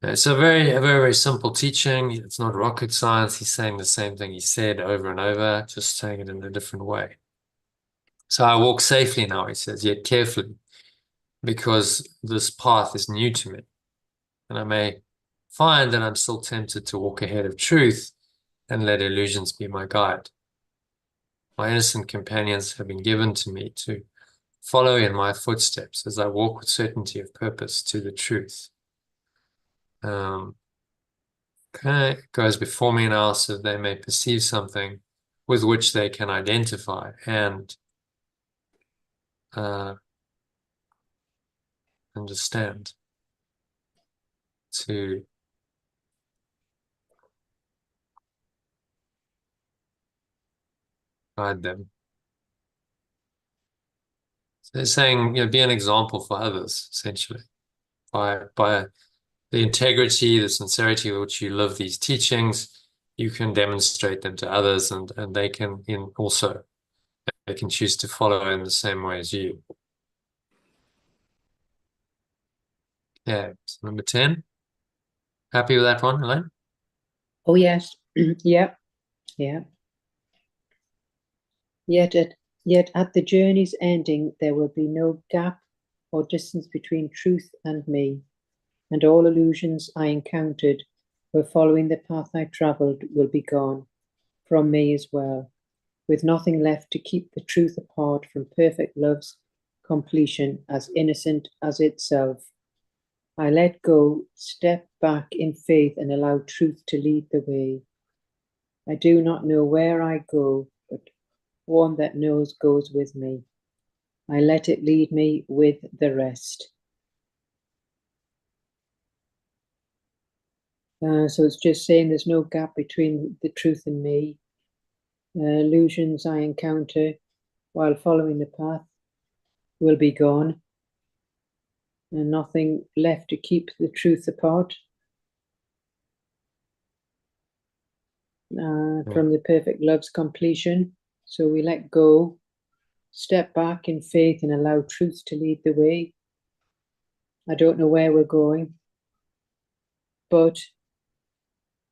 It's a very simple teaching. It's not rocket science. He's saying the same thing he said over and over, just saying it in a different way. So I walk safely now, he says, yet carefully, because this path is new to me. And I may find that I'm still tempted to walk ahead of truth and let illusions be my guide. My innocent companions have been given to me to follow in my footsteps as I walk with certainty of purpose to the truth. Okay, it goes before me now so they may perceive something with which they can identify and understand, to guide them. So they're saying, be an example for others, essentially, by the integrity, the sincerity with which you live these teachings. You can demonstrate them to others, and they can also they can choose to follow in the same way as you. Yeah, so number 10. Happy with that one, Elaine? Oh, yes. Yeah. Yet at the journey's ending, there will be no gap or distance between truth and me, and all illusions I encountered where following the path I travelled will be gone from me as well, with nothing left to keep the truth apart from perfect love's completion, as innocent as itself. I let go, step back in faith, and allow truth to lead the way. I do not know where I go, but one that knows goes with me. I let it lead me with the rest. So it's just saying there's no gap between the truth and me. Illusions I encounter while following the path will be gone, and nothing left to keep the truth apart from the perfect love's completion. So we let go, step back in faith, and allow truth to lead the way. I don't know where we're going, but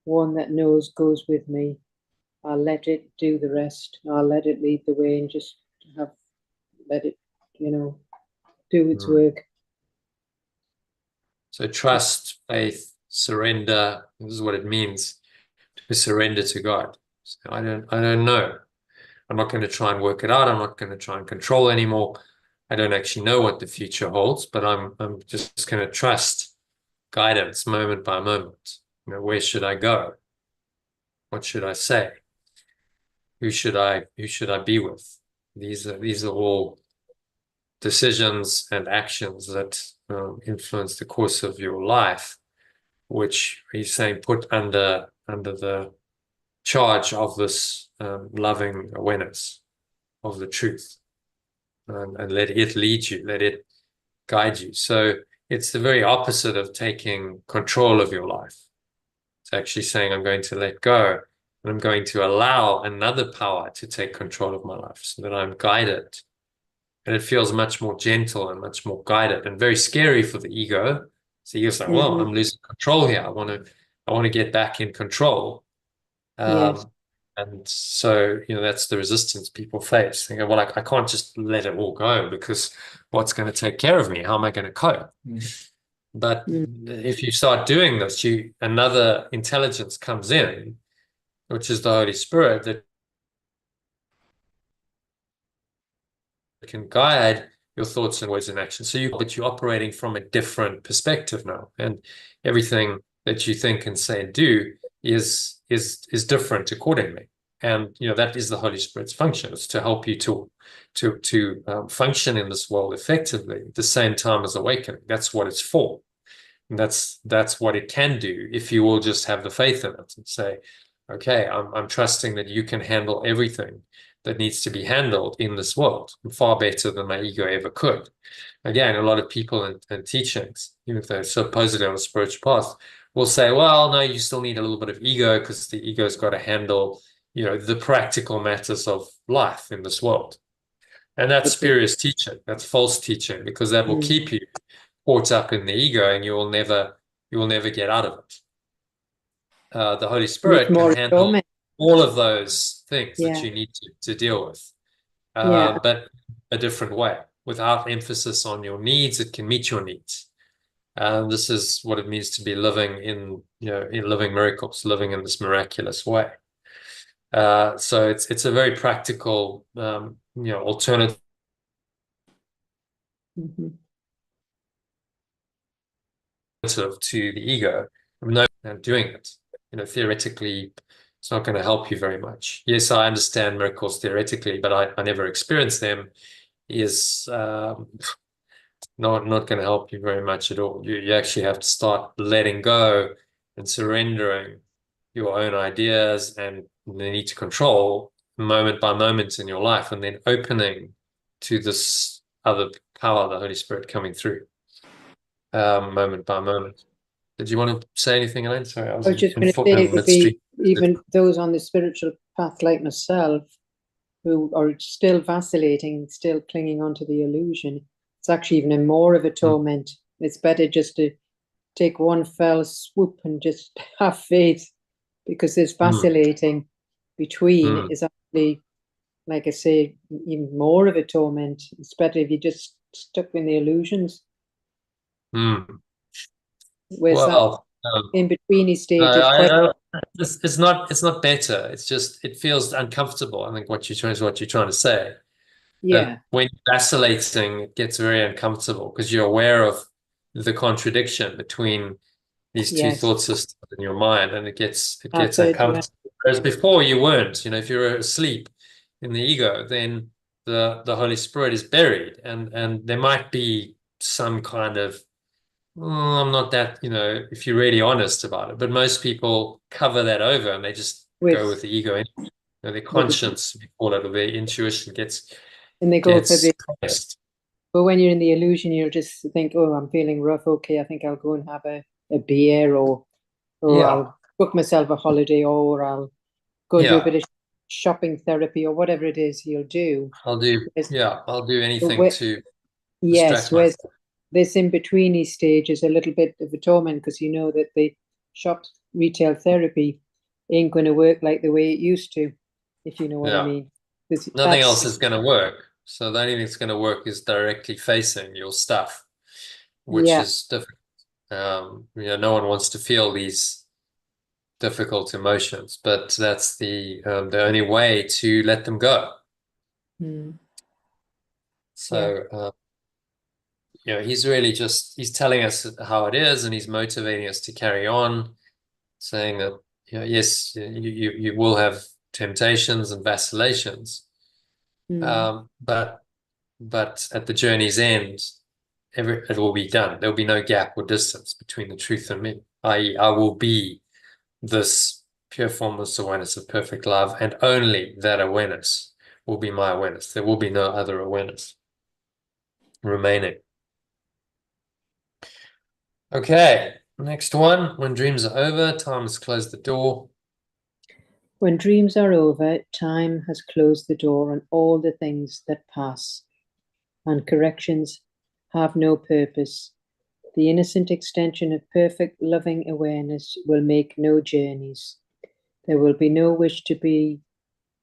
one that knows goes with me. I'll let it do the rest. I'll let it lead the way and just let it, do its work. So trust, faith, surrender. This is what it means to surrender to God. So I don't know. I'm not going to try and work it out. I'm not going to try and control anymore. I don't actually know what the future holds, but I'm just going to trust guidance moment by moment. Where should I go? What should I say? Who should I be with? These are all decisions and actions that influence the course of your life, which he's saying put under the charge of this loving awareness of the truth, and let it lead you, let it guide you. So it's the very opposite of taking control of your life. It's actually saying, I'm going to let go, and I'm going to allow another power to take control of my life so that I'm guided. And it feels much more gentle and much more guided, and very scary for the ego. So you're like, well, I'm losing control here. I want to I want to get back in control. Yes. And so, that's the resistance people face. They go, well, I can't just let it all go, because what's going to take care of me? How am I going to cope? But if you start doing this, another intelligence comes in, which is the Holy Spirit, that can guide your thoughts and words and actions. But you're operating from a different perspective now, and everything that you think and say and do is different accordingly. And that is the Holy Spirit's function. It's to help you to function in this world effectively at the same time as awakening. That's what it's for. And that's what it can do if you will just have the faith in it and say, okay, I'm trusting that you can handle everything that needs to be handled in this world far better than my ego ever could. Again, a lot of people in teachings, even if they're supposedly on a spiritual path, will say, well, no, you still need a little bit of ego, because the ego's got to handle, the practical matters of life in this world. And that's spurious teaching. That's false teaching, because that will keep you caught up in the ego, and you will never get out of it. The Holy Spirit can handle all of those things that you need to deal with, but a different way, without emphasis on your needs. It can meet your needs. This is what it means to be living in living miracles, living in this miraculous way. So it's a very practical, alternative to the ego. No, doing it, theoretically, it's not going to help you very much. Yes, I understand miracles theoretically, but I never experienced them. Is not going to help you very much at all. You actually have to start letting go and surrendering your own ideas and the need to control moment by moment in your life, and then opening to this other power, the Holy Spirit, coming through moment by moment. Did you want to say anything, Elaine? Sorry, I was just going to say it would be even those on the spiritual path like myself who are still vacillating, still clinging onto the illusion. It's actually even more of a torment. It's better just to take one fell swoop and just have faith, because this vacillating between is actually, like I say, even more of a torment. It's better if you just stuck in the illusions. Well, in between stage it's not better. It's just, it feels uncomfortable. I think what you're trying to say. Yeah. When you're vacillating, it gets very uncomfortable, because you're aware of the contradiction between these two thought systems in your mind, and it gets uncomfortable. Whereas before you weren't. If you're asleep in the ego, then the Holy Spirit is buried, and there might be some kind of, I'm not that, if you're really honest about it, but most people cover that over, and they just go with the ego. Their conscience, we call it, or their intuition gets, and they go for the Christ. But when you're in the illusion, you'll just think, oh, I'm feeling rough. Okay, I think I'll go and have a beer, or I'll book myself a holiday, or I'll go do a bit of shopping therapy, or whatever it is you'll do. I'll do anything to distract myself. This in-betweeny stage is a little bit of a torment, because you know that the retail therapy ain't going to work like the way it used to, if you know what I mean. Nothing else is going to work. So the only thing that's going to work is directly facing your stuff, which is difficult. No one wants to feel these difficult emotions, but that's the only way to let them go. So he's really he's telling us how it is, and he's motivating us to carry on, saying that yes, you will have temptations and vacillations, but at the journey's end, it will be done. There will be no gap or distance between the truth and me. I will be this pure formless awareness of perfect love, and only that awareness will be my awareness. There will be no other awareness remaining. Okay, next one. When dreams are over, time has closed the door. When dreams are over, time has closed the door on all the things that pass, and corrections have no purpose. The innocent extension of perfect loving awareness will make no journeys. There will be no wish to be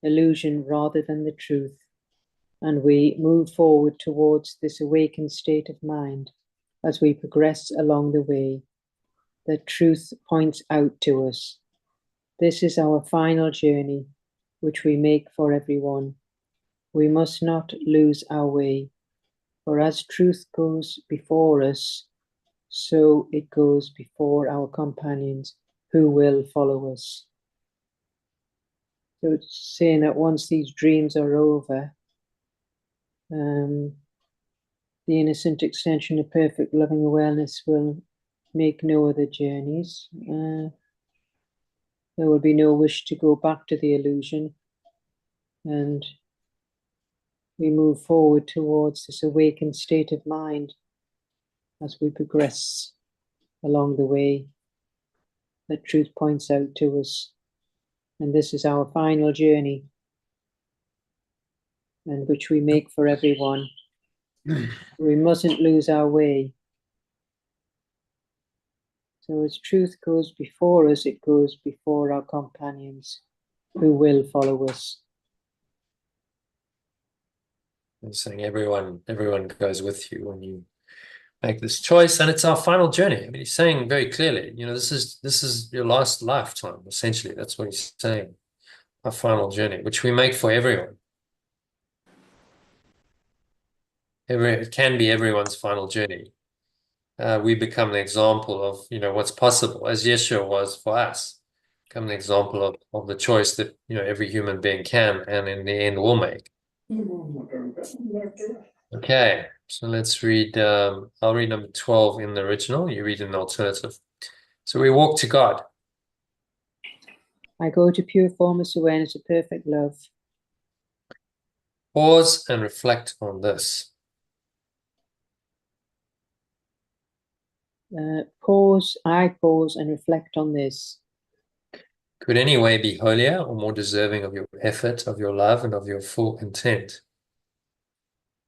illusion rather than the truth. And we move forward towards this awakened state of mind as we progress along the way. The truth points out to us. This is our final journey, which we make for everyone. We must not lose our way, for as truth goes before us, so it goes before our companions who will follow us. So it's saying that once these dreams are over, the innocent extension of perfect loving awareness will make no other journeys. There will be no wish to go back to the illusion, and we move forward towards this awakened state of mind as we progress along the way that truth points out to us. And this is our final journey, and which we make for everyone. We mustn't lose our way. So as truth goes before us, it goes before our companions who will follow us. I'm saying everyone goes with you when you make this choice, and it's our final journey. I mean, he's saying very clearly, this is your last lifetime, essentially. That's what he's saying. Our final journey, which we make for everyone. It can be everyone's final journey. We become the example of, what's possible, as Yeshua was for us. Become the example of the choice that, every human being can, and in the end will make. Okay, so let's read, I'll read number 12 in the original, you read in the alternative. So we walk to God. I go to pure formless awareness of perfect love. Pause and reflect on this. I pause and reflect on this. Could any way be holier or more deserving of your effort, of your love, and of your full intent?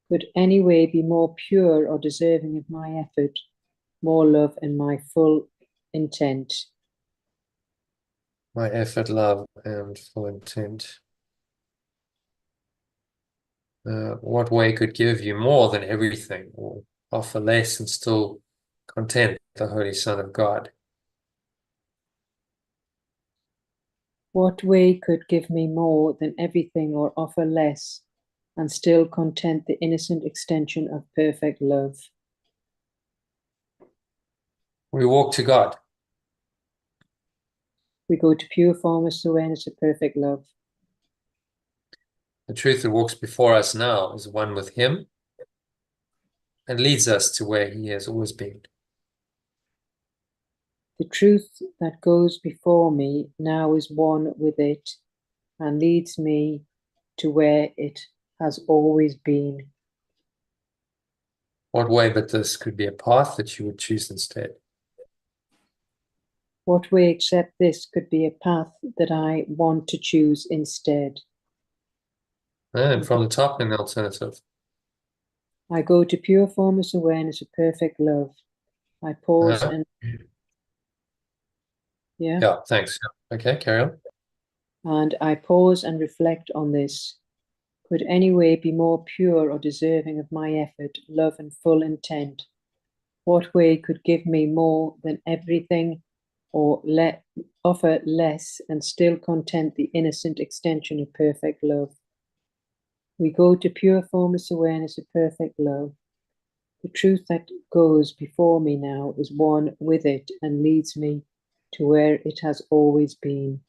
Could any way be more pure or deserving of my effort, more love, and my full intent? My effort, love, and full intent. What way could give you more than everything, or offer less and still content the Holy Son of God? What way could give me more than everything or offer less and still content the innocent extension of perfect love? We walk to God. We go to pure formless awareness of perfect love. The truth that walks before us now is one with Him and leads us to where He has always been. The truth that goes before me now is one with it and leads me to where it has always been. What way but this could be a path that you would choose instead? What way except this could be a path that I want to choose instead? And from the top in the alternative. I go to pure formless awareness of perfect love. I pause and... Yeah, thanks. Okay, carry on. And I pause and reflect on this. Could any way be more pure or deserving of my effort, love, and full intent? What way could give me more than everything or offer less and still content the innocent extension of perfect love? We go to pure formless awareness of perfect love. The truth that goes before me now is one with it and leads me to where it has always been.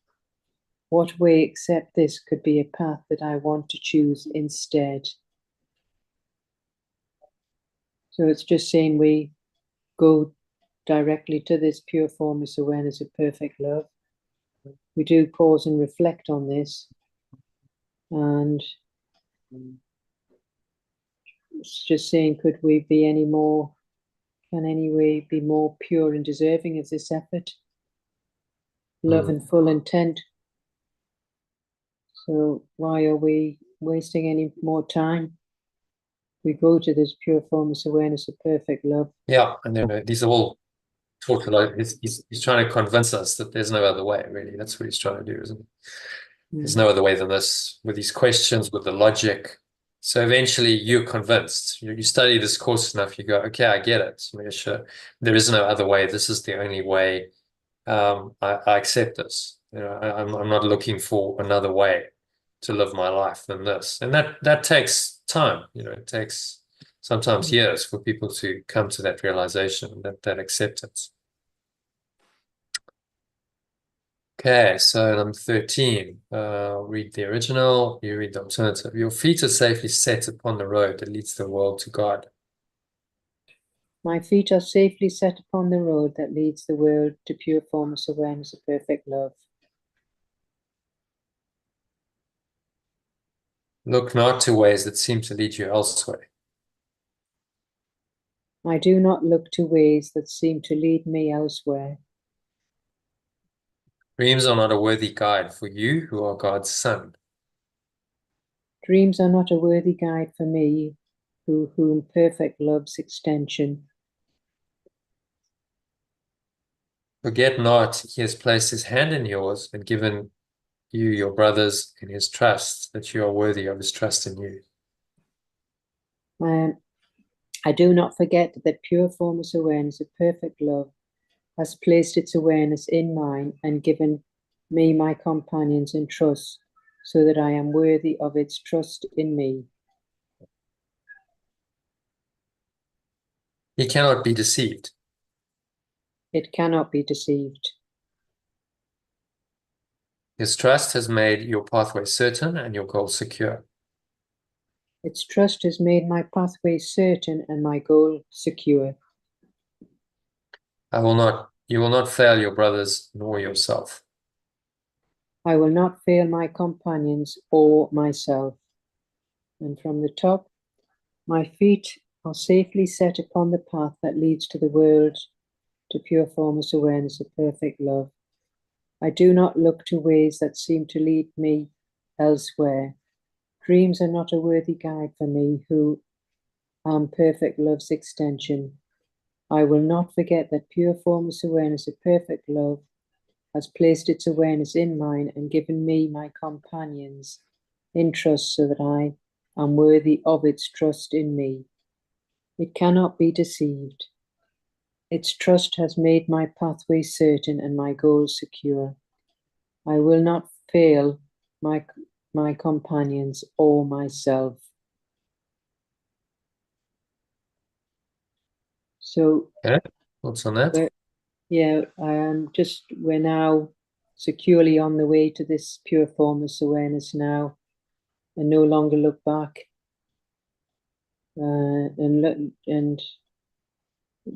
What way except this could be a path that I want to choose instead? So it's just saying we go directly to this pure formless awareness of perfect love. We do pause and reflect on this, and it's just saying, could we be any more, can any way be more pure and deserving of this effort, love and full intent? So why are we wasting any more time? we go to this pure formless awareness of perfect love. Yeah, and then these are all taught. He's trying to convince us that there's no other way, really. That's what he's trying to do, isn't it? There's no other way than this, with these questions, with the logic. So eventually you're convinced. You study this course enough, you go, okay, I get it. Sure. There is no other way. This is the only way. I accept this. I'm not looking for another way to live my life than this. And that takes time. It takes sometimes years for people to come to that realization, that acceptance. Okay, so number 13, read the original, you read the alternative. Your feet are safely set upon the road that leads the world to God. My feet are safely set upon the road that leads the world to pure formless awareness of perfect love. Look not to ways that seem to lead you elsewhere. I do not look to ways that seem to lead me elsewhere. Dreams are not a worthy guide for you who are God's son. Dreams are not a worthy guide for me, whom perfect love's extension. Forget not, he has placed his hand in yours and given you, your brothers, in his trust, that you are worthy of his trust in you. I do not forget that pure formless awareness of perfect love has placed its awareness in mine and given me my companions in trust, so that I am worthy of its trust in me. He cannot be deceived. It cannot be deceived. His trust has made your pathway certain and your goal secure. Its trust has made my pathway certain and my goal secure. You will not fail your brothers nor yourself. I will not fail my companions or myself. And from the top, my feet are safely set upon the path that leads to the world, to pure formless awareness of perfect love. I do not look to ways that seem to lead me elsewhere. Dreams are not a worthy guide for me, who am perfect love's extension. I will not forget that pure formless awareness of perfect love has placed its awareness in mine and given me my companions in trust, so that I am worthy of its trust in me. It cannot be deceived. Its trust has made my pathway certain and my goals secure. I will not fail my companions or myself. So, Okay, what's on that? we're now securely on the way to this pure formless awareness now, and no longer look back. And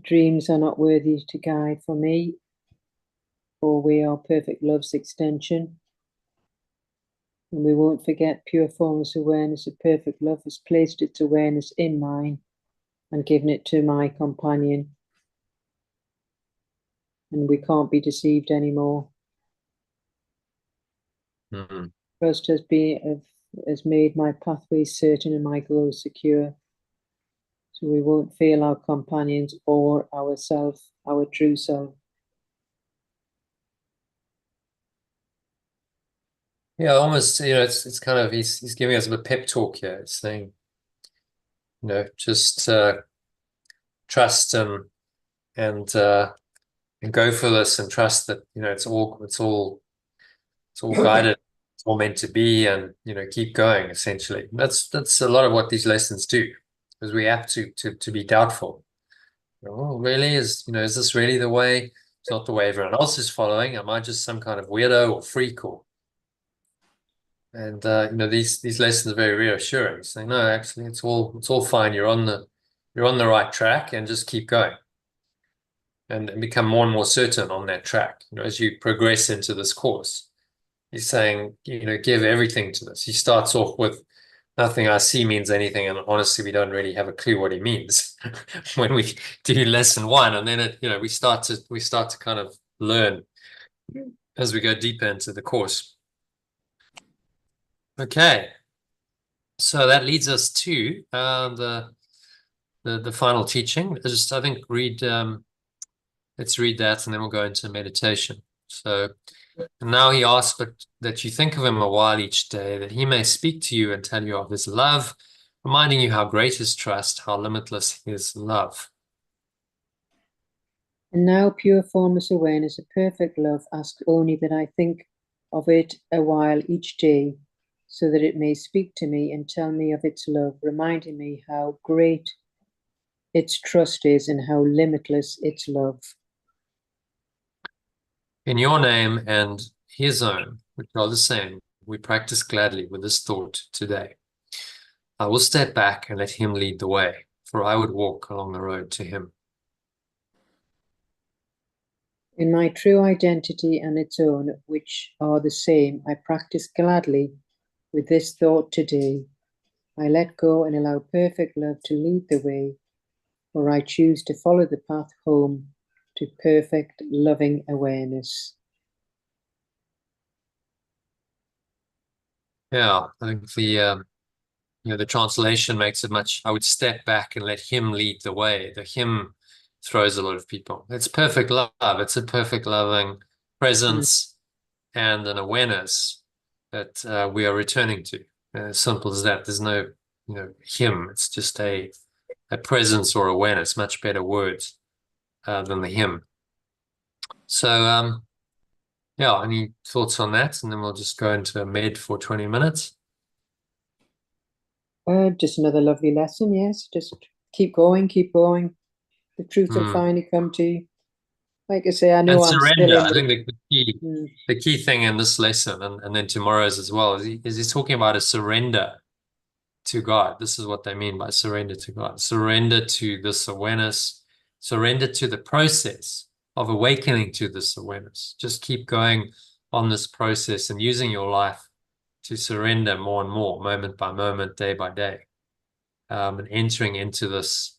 dreams are not worthy to guide for me, for we are perfect love's extension. And we won't forget pure formless awareness of perfect love has placed its awareness in mine and given it to my companion. And we can't be deceived anymore. Mm-hmm. Trust has made my pathway certain and my goals secure. So we won't fail our companions or ourself, our true self. Yeah, almost, it's kind of, he's giving us a pep talk here. It's saying, just trust and go for this, and trust that, it's all guided, it's all meant to be, and, keep going, essentially. That's a lot of what these lessons do, because we have to be doubtful. Oh, really? Is this really the way? It's not the way everyone else is following. Am I just some kind of weirdo or freak? And these lessons are very reassuring, saying, no, actually it's all fine. You're on the right track, and just keep going and become more and more certain on that track. As you progress into this course, he's saying, give everything to this. He starts off with nothing I see means anything, and honestly, we don't really have a clue what he means when we do lesson 1, and then we start to kind of learn as we go deeper into the course. Okay, so that leads us to the the final teaching. Just, I think, let's read that and then we'll go into meditation. So now he asks that you think of him a while each day, that he may speak to you and tell you of his love, reminding you how great his trust, how limitless his love. And now pure formless awareness of perfect love asks only that I think of it a while each day, so that it may speak to me and tell me of its love, reminding me how great its trust is and how limitless its love. In your name and his own, which are the same, we practice gladly with this thought today. I will step back and let him lead the way, for I would walk along the road to him. In my true identity and its own, which are the same, I practice gladly with this thought today. I let go and allow perfect love to lead the way, for I choose to follow the path home to perfect loving awareness. Yeah, I think the translation makes it much. I would step back and let him lead the way. The him throws a lot of people. It's perfect love. It's a perfect loving presence and an awareness that we are returning to. As simple as that. There's no, him. It's just a presence or awareness. Much better words than the him. So, yeah, any thoughts on that? And then we'll just go into a med for 20 minutes. Just another lovely lesson, yes. Just keep going, keep going. The truth will finally come to you. Like I say, I know And I'm still surrender. in I the... think the key thing in this lesson and then tomorrow's as well is he's talking about a surrender to God. This is what they mean by surrender to God. Surrender to this awareness, surrender to the process of awakening to this awareness. Just keep going on this process and using your life to surrender more and more, moment by moment, day by day, and entering into this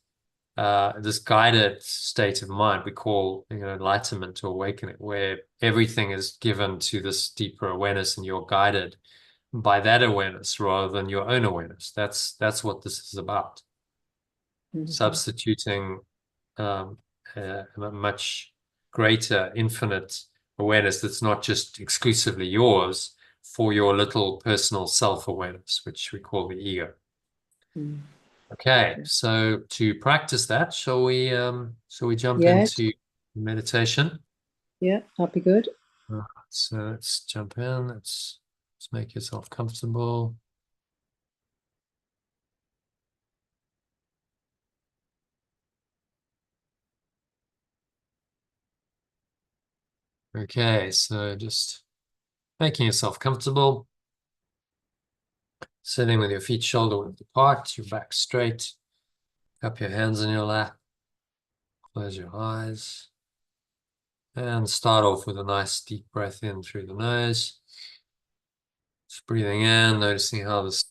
guided state of mind we call enlightenment or awakening, where everything is given to this deeper awareness and you're guided by that awareness rather than your own awareness. That's what this is about. Substituting a much greater infinite awareness that's not just exclusively yours for your little personal self-awareness, which we call the ego. Okay, so to practice that, shall we jump into meditation? Yeah, that'd be good. So let's jump in. Let's make yourself comfortable. Okay, so just making yourself comfortable. Sitting with your feet shoulder width apart, your back straight. Cup your hands in your lap. Close your eyes. And start off with a nice deep breath in through the nose. Just breathing in, noticing how the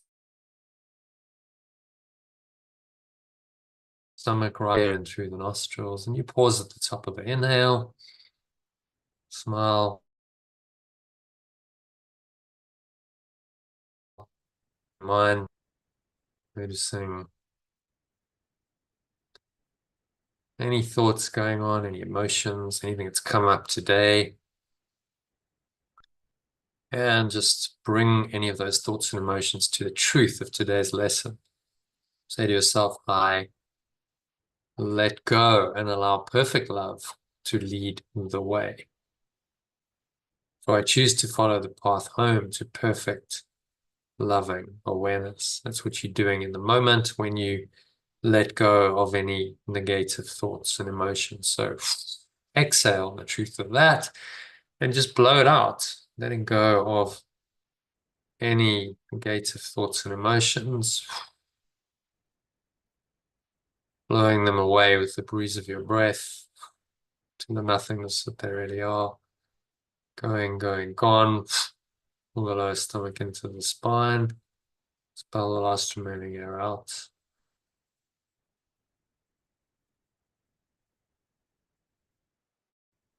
stomach right in through the nostrils. And you pause at the top of the inhale. Smile. Mind. Noticing any thoughts going on, any emotions, anything that's come up today. And just bring any of those thoughts and emotions to the truth of today's lesson. Say to yourself, I let go and allow perfect love to lead the way. So I choose to follow the path home to perfect loving awareness. That's what you're doing in the moment when you let go of any negative thoughts and emotions. So exhale the truth of that and just blow it out, letting go of any negative thoughts and emotions, blowing them away with the breeze of your breath to the nothingness that they really are. Going, gone. Pull the lower stomach into the spine. Expel the last remaining air out.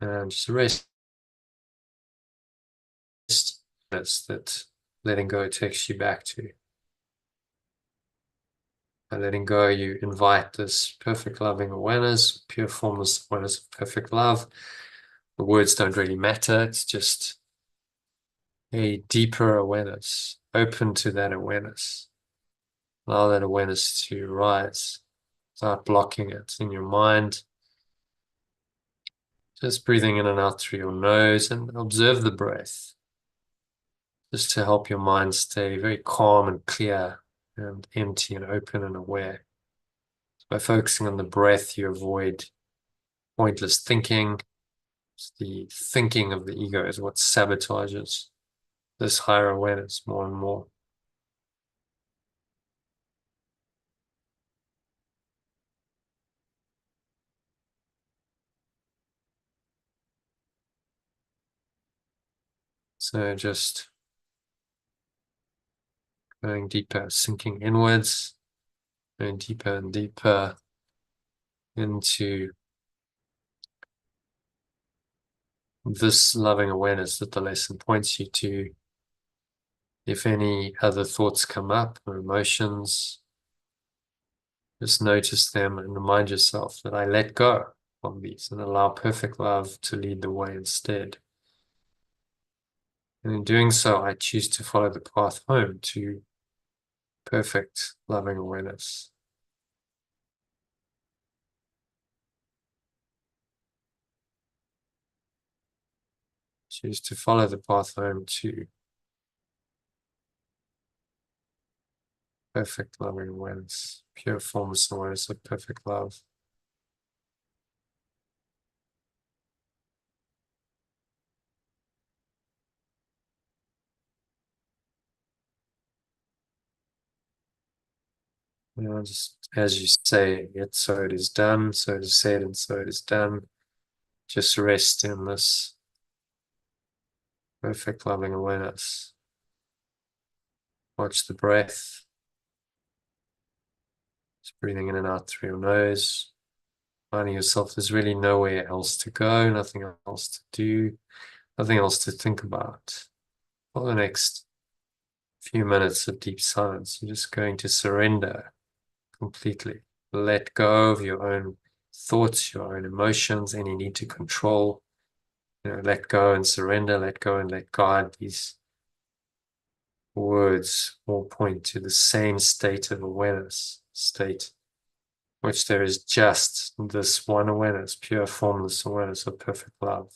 And just rest. That letting go takes you back to. By letting go, you invite this perfect loving awareness, pure formless awareness of perfect love. The words don't really matter. It's just a deeper awareness, open to that awareness. Allow that awareness to rise without blocking it in your mind. Just breathing in and out through your nose and observe the breath, just to help your mind stay very calm and clear and empty and open and aware. By focusing on the breath, you avoid pointless thinking. The thinking of the ego is what sabotages this higher awareness more and more. So just going deeper, sinking inwards, going deeper and deeper into this loving awareness that the lesson points you to. If any other thoughts come up or emotions, just notice them and remind yourself that I let go of these and allow perfect love to lead the way instead. And in doing so, I choose to follow the path home to perfect loving awareness. Choose to follow the path home to perfect loving awareness, pure formless awareness of perfect love. You know, just as you say it, so it is done, so it is said, and so it is done. Just rest in this perfect loving awareness. Watch the breath. Just breathing in and out through your nose. Finding yourself, there's really nowhere else to go, nothing else to do, nothing else to think about. For the next few minutes of deep silence, you're just going to surrender completely. Let go of your own thoughts, your own emotions, any need to control. Let go and surrender, let go and let God. These words all point to the same state of awareness, state which there is just this one awareness, pure formless awareness of perfect love.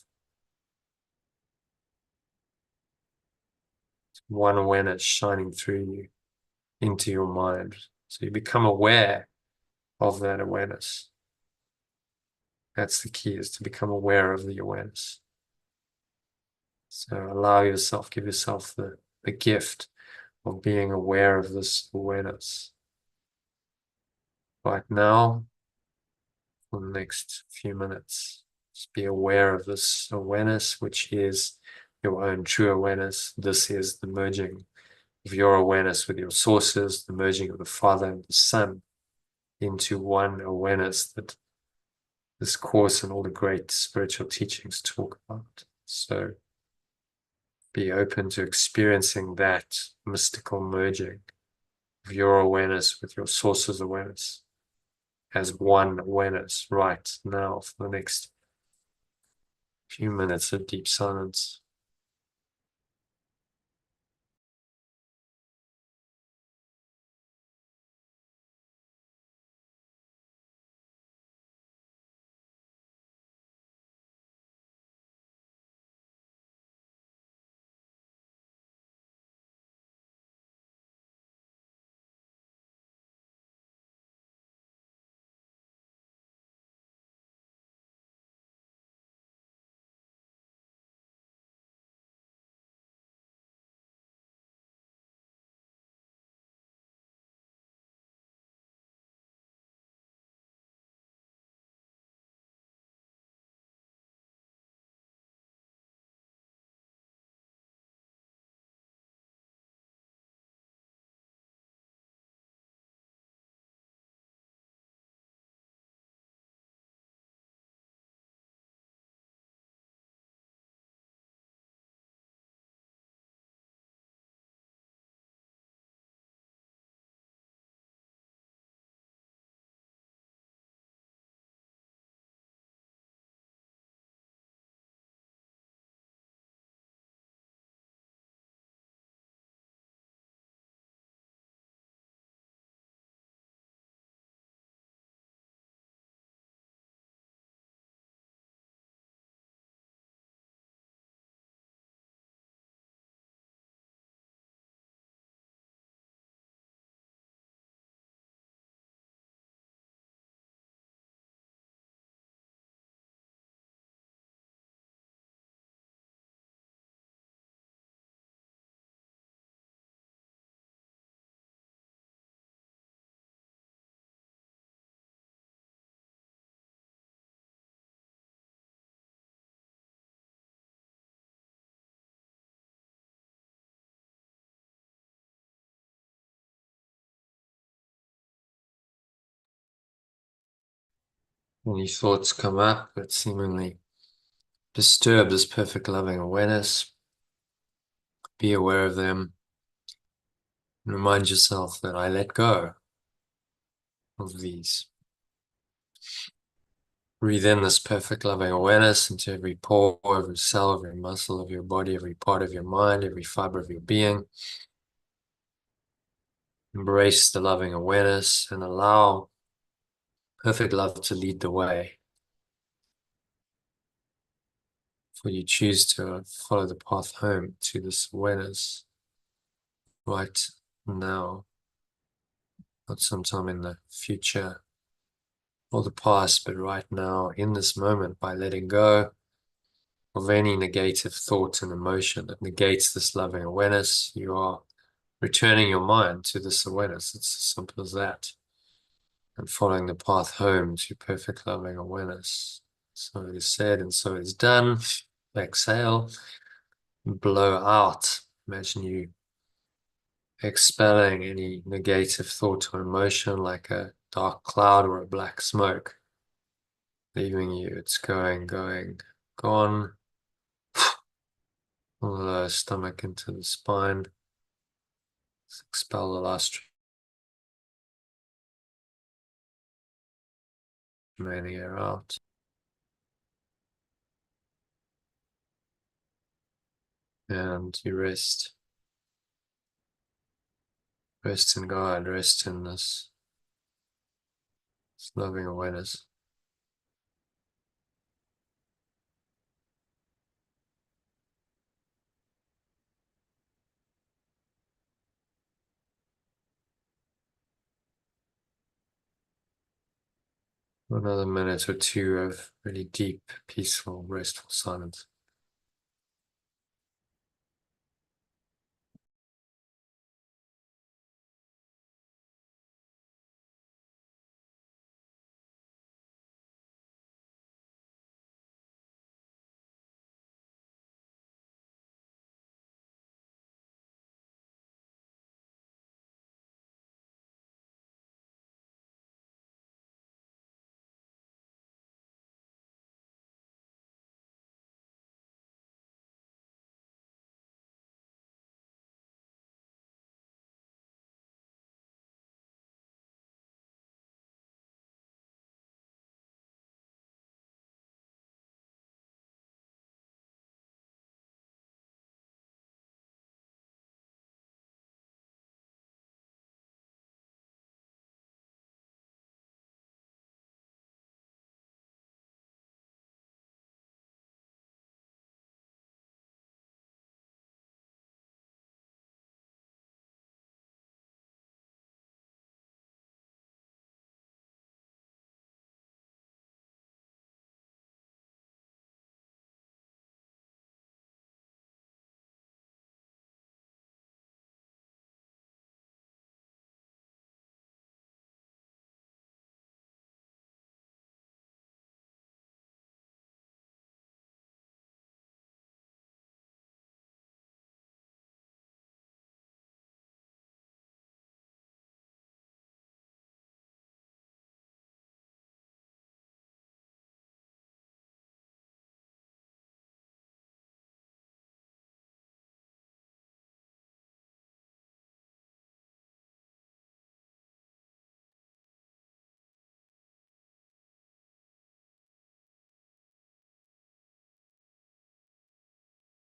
One awareness shining through you into your mind. So you become aware of that awareness. That's the key, is to become aware of the awareness. So allow yourself, give yourself the gift of being aware of this awareness. Right now, for the next few minutes, just be aware of this awareness, which is your own true awareness. This is the merging of your awareness with your sources, the merging of the Father and the Son into one awareness that this course and all the great spiritual teachings talk about. So be open to experiencing that mystical merging of your awareness with your source's awareness as one awareness right now for the next few minutes of deep silence. Any thoughts come up that seemingly disturb this perfect loving awareness, be aware of them. And remind yourself that I let go of these. Breathe in this perfect loving awareness into every pore, every cell, every muscle of your body, every part of your mind, every fiber of your being. Embrace the loving awareness and allow perfect love to lead the way. For you choose to follow the path home to this awareness right now, not sometime in the future or the past, but right now in this moment, by letting go of any negative thought and emotion that negates this loving awareness. You are returning your mind to this awareness. It's as simple as that. And following the path home to perfect loving awareness. So it is said and so it is done. Exhale, blow out. Imagine you expelling any negative thought or emotion like a dark cloud or a black smoke, leaving you. It's going, gone. From the stomach into the spine. Let's expel the last remaining air out. And you rest. Rest in God, rest in this loving awareness. Another minute or two of really deep, peaceful, restful silence.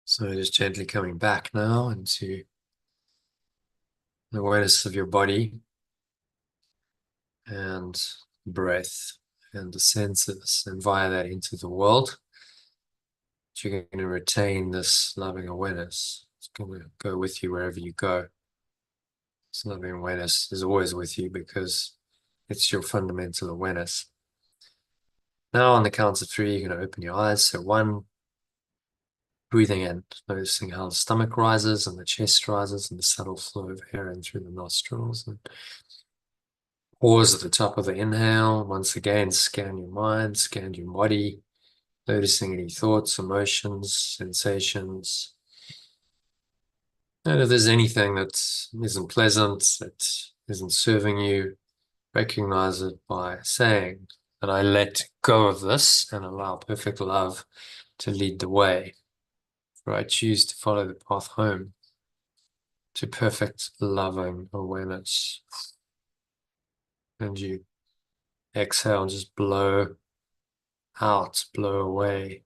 So just gently coming back now into the awareness of your body and breath and the senses, and via that into the world. You're going to retain this loving awareness. It's going to go with you wherever you go. This loving awareness is always with you because it's your fundamental awareness. Now on the count of three, you're going to open your eyes. So 1, breathing in, noticing how the stomach rises and the chest rises and the subtle flow of air in through the nostrils. And pause at the top of the inhale. Once again, scan your mind, scan your body, noticing any thoughts, emotions, sensations. And if there's anything that isn't pleasant, that isn't serving you, recognize it by saying, and I let go of this and allow perfect love to lead the way. For I choose to follow the path home to perfect loving awareness. And you exhale and just blow out, blow away.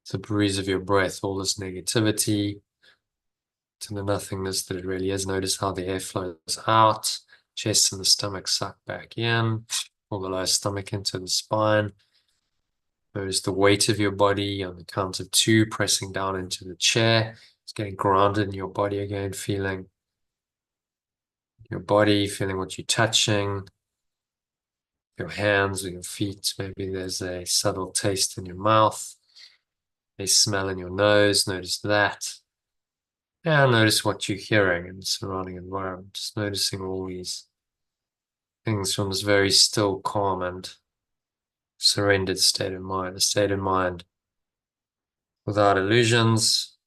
The breeze of your breath, all this negativity, to the nothingness that it really is. Notice how the air flows out, chest and the stomach suck back in, pull the lower stomach into the spine. Notice the weight of your body on the count of 2, pressing down into the chair. It's getting grounded in your body again, feeling your body, feeling what you're touching, your hands or your feet. Maybe there's a subtle taste in your mouth, a smell in your nose. Notice that. And notice what you're hearing in the surrounding environment. Just noticing all these things from this very still, calm, and surrendered state of mind. A state of mind without illusions,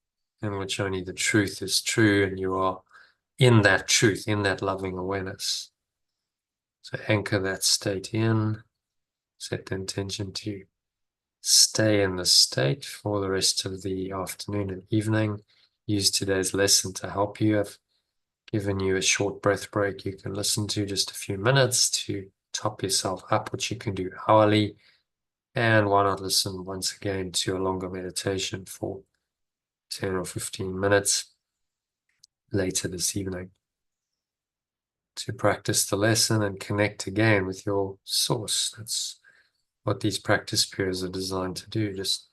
in which only the truth is true, and you are in that truth, in that loving awareness. So anchor that state in, set the intention to stay in this state for the rest of the afternoon and evening. Use today's lesson to help you. I've given you a short breath break you can listen to, just a few minutes to top yourself up, which you can do hourly. And why not listen once again to a longer meditation for 10 or 15 minutes later this evening to practice the lesson and connect again with your source. That's what these practice periods are designed to do, just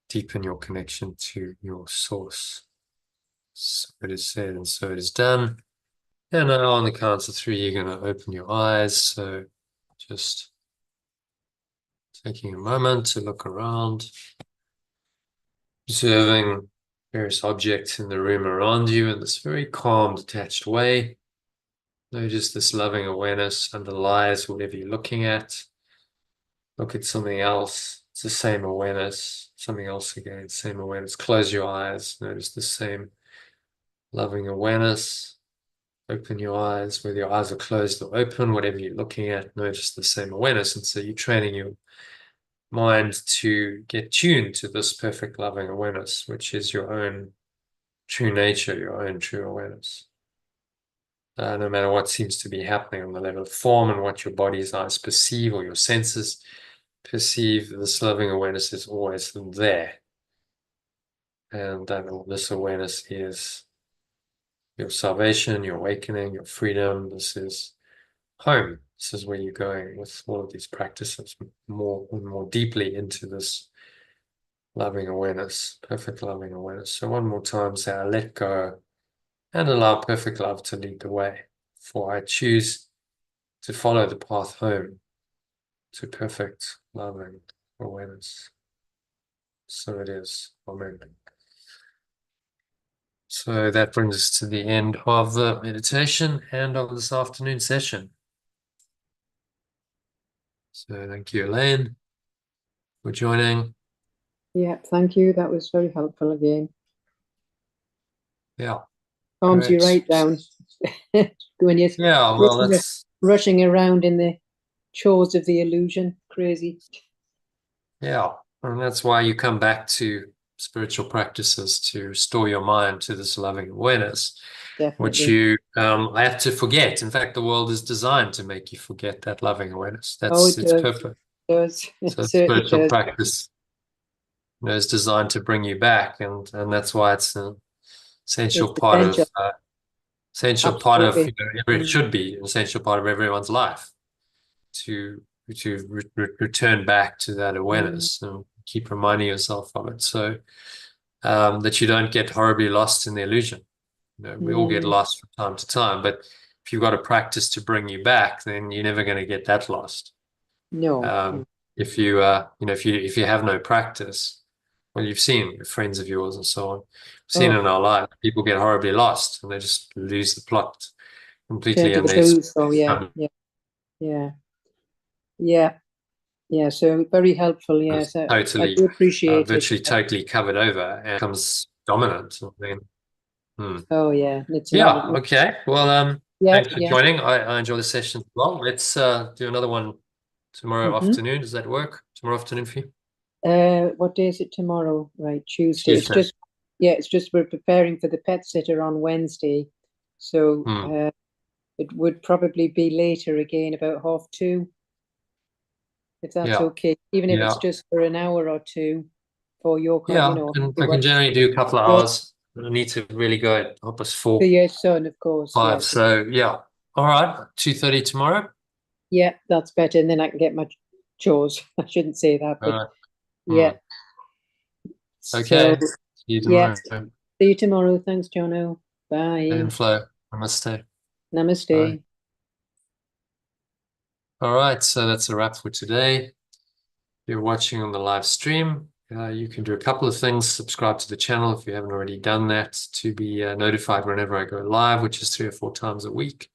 deepen your connection to your source. So it is said and so it is done. And now on the count of 3, you're going to open your eyes. So just taking a moment to look around, observing various objects in the room around you in this very calm, detached way. Notice this loving awareness underlies whatever you're looking at. Look at something else. It's the same awareness. Something else again, same awareness. Close your eyes. Notice the same loving awareness. Open your eyes, whether your eyes are closed or open, whatever you're looking at, notice the same awareness. And so you're training your mind to get tuned to this perfect loving awareness, which is your own true nature, your own true awareness. No matter what seems to be happening on the level of form and what your body's eyes perceive or your senses perceive, this loving awareness is always there. And this awareness is your salvation, your awakening, your freedom. This is home. This is where you're going with all of these practices, more and more deeply into this loving awareness, perfect loving awareness. So one more time, say, I let go and allow perfect love to lead the way. For I choose to follow the path home to perfect loving awareness. So it is. Amen. So that brings us to the end of the meditation and of this afternoon session. So thank you, Elaine, for joining. Yeah, thank you. That was very helpful again. Yeah. Calms you right down when you're rushing around in the chores of the illusion. Crazy. Yeah, and that's why you come back to spiritual practices to restore your mind to this loving awareness, Definitely. which you have to forget. In fact, the world is designed to make you forget that loving awareness. That's its purpose. It does. So spiritual practice, is designed to bring you back, and that's why it's an essential part of it should be an essential part of everyone's life to return back to that awareness and keep reminding yourself of it, so that you don't get horribly lost in the illusion. We all get lost from time to time, but if you've got a practice to bring you back, then you're never going to get that lost. No. If you if you have no practice, well, you've seen friends of yours and so on. We've seen in our life, people get horribly lost and they just lose the plot completely. Yeah. So very helpful. Yes, totally, I do appreciate virtually totally covered over and becomes dominant. Oh yeah, okay. Well, Yeah, Thanks for yeah. joining. I enjoy the session as well. Let's do another one tomorrow afternoon. Does that work? Tomorrow afternoon for you? What day is it tomorrow? Right, Tuesday. It's Tuesday. just, yeah, it's just we're preparing for the pet sitter on Wednesday. So it would probably be later again, about 2:30, if that's Yeah. okay. Even if it's Yeah. just for an hour or two for your, Yeah. And I can generally do a couple of for hours. I need to really go at 4:30. your son, of course. Yes. So yeah. All right. 2:30 tomorrow. Yeah, that's better. And then I can get my chores. I shouldn't say that, All but right. yeah. So Okay. See you yeah. tomorrow. See you tomorrow. Thanks, Jono. Bye. And Flo. Namaste. Bye. Namaste. All right. So that's a wrap for today. If you're watching on the live stream, you can do a couple of things. Subscribe to the channel if you haven't already done that to be notified whenever I go live, which is 3 or 4 times a week.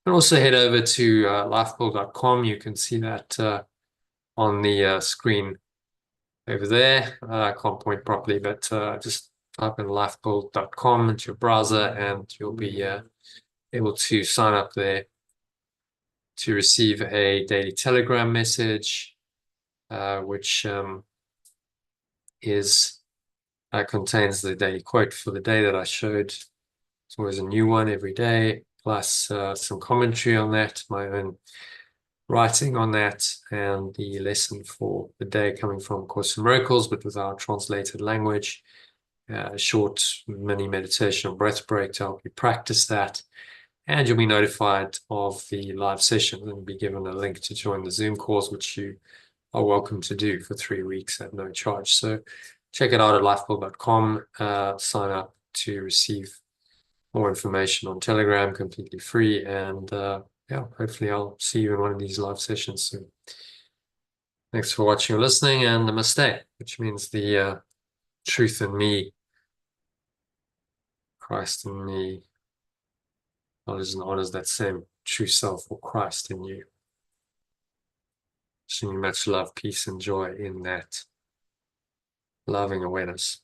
And also head over to lifebuild.com. You can see that on the screen over there. I can't point properly, but just type in lifebuild.com into your browser and you'll be able to sign up there to receive a daily Telegram message, which contains the daily quote for the day that I showed. It's always a new one every day, plus some commentary on that, my own writing on that, and the lesson for the day coming from Course in Miracles, but with our translated language. A short mini meditation or breath break to help you practice that. And you'll be notified of the live session and be given a link to join the Zoom course, which you are welcome to do for 3 weeks at no charge. So check it out at lifebuild.com. Sign up to receive more information on Telegram, completely free. And yeah, hopefully I'll see you in one of these live sessions soon. Thanks for watching or listening, and namaste, which means the truth in me, Christ in me, knowledge and honors that same true self or Christ in you. Wishing you much love, peace, and joy in that loving awareness.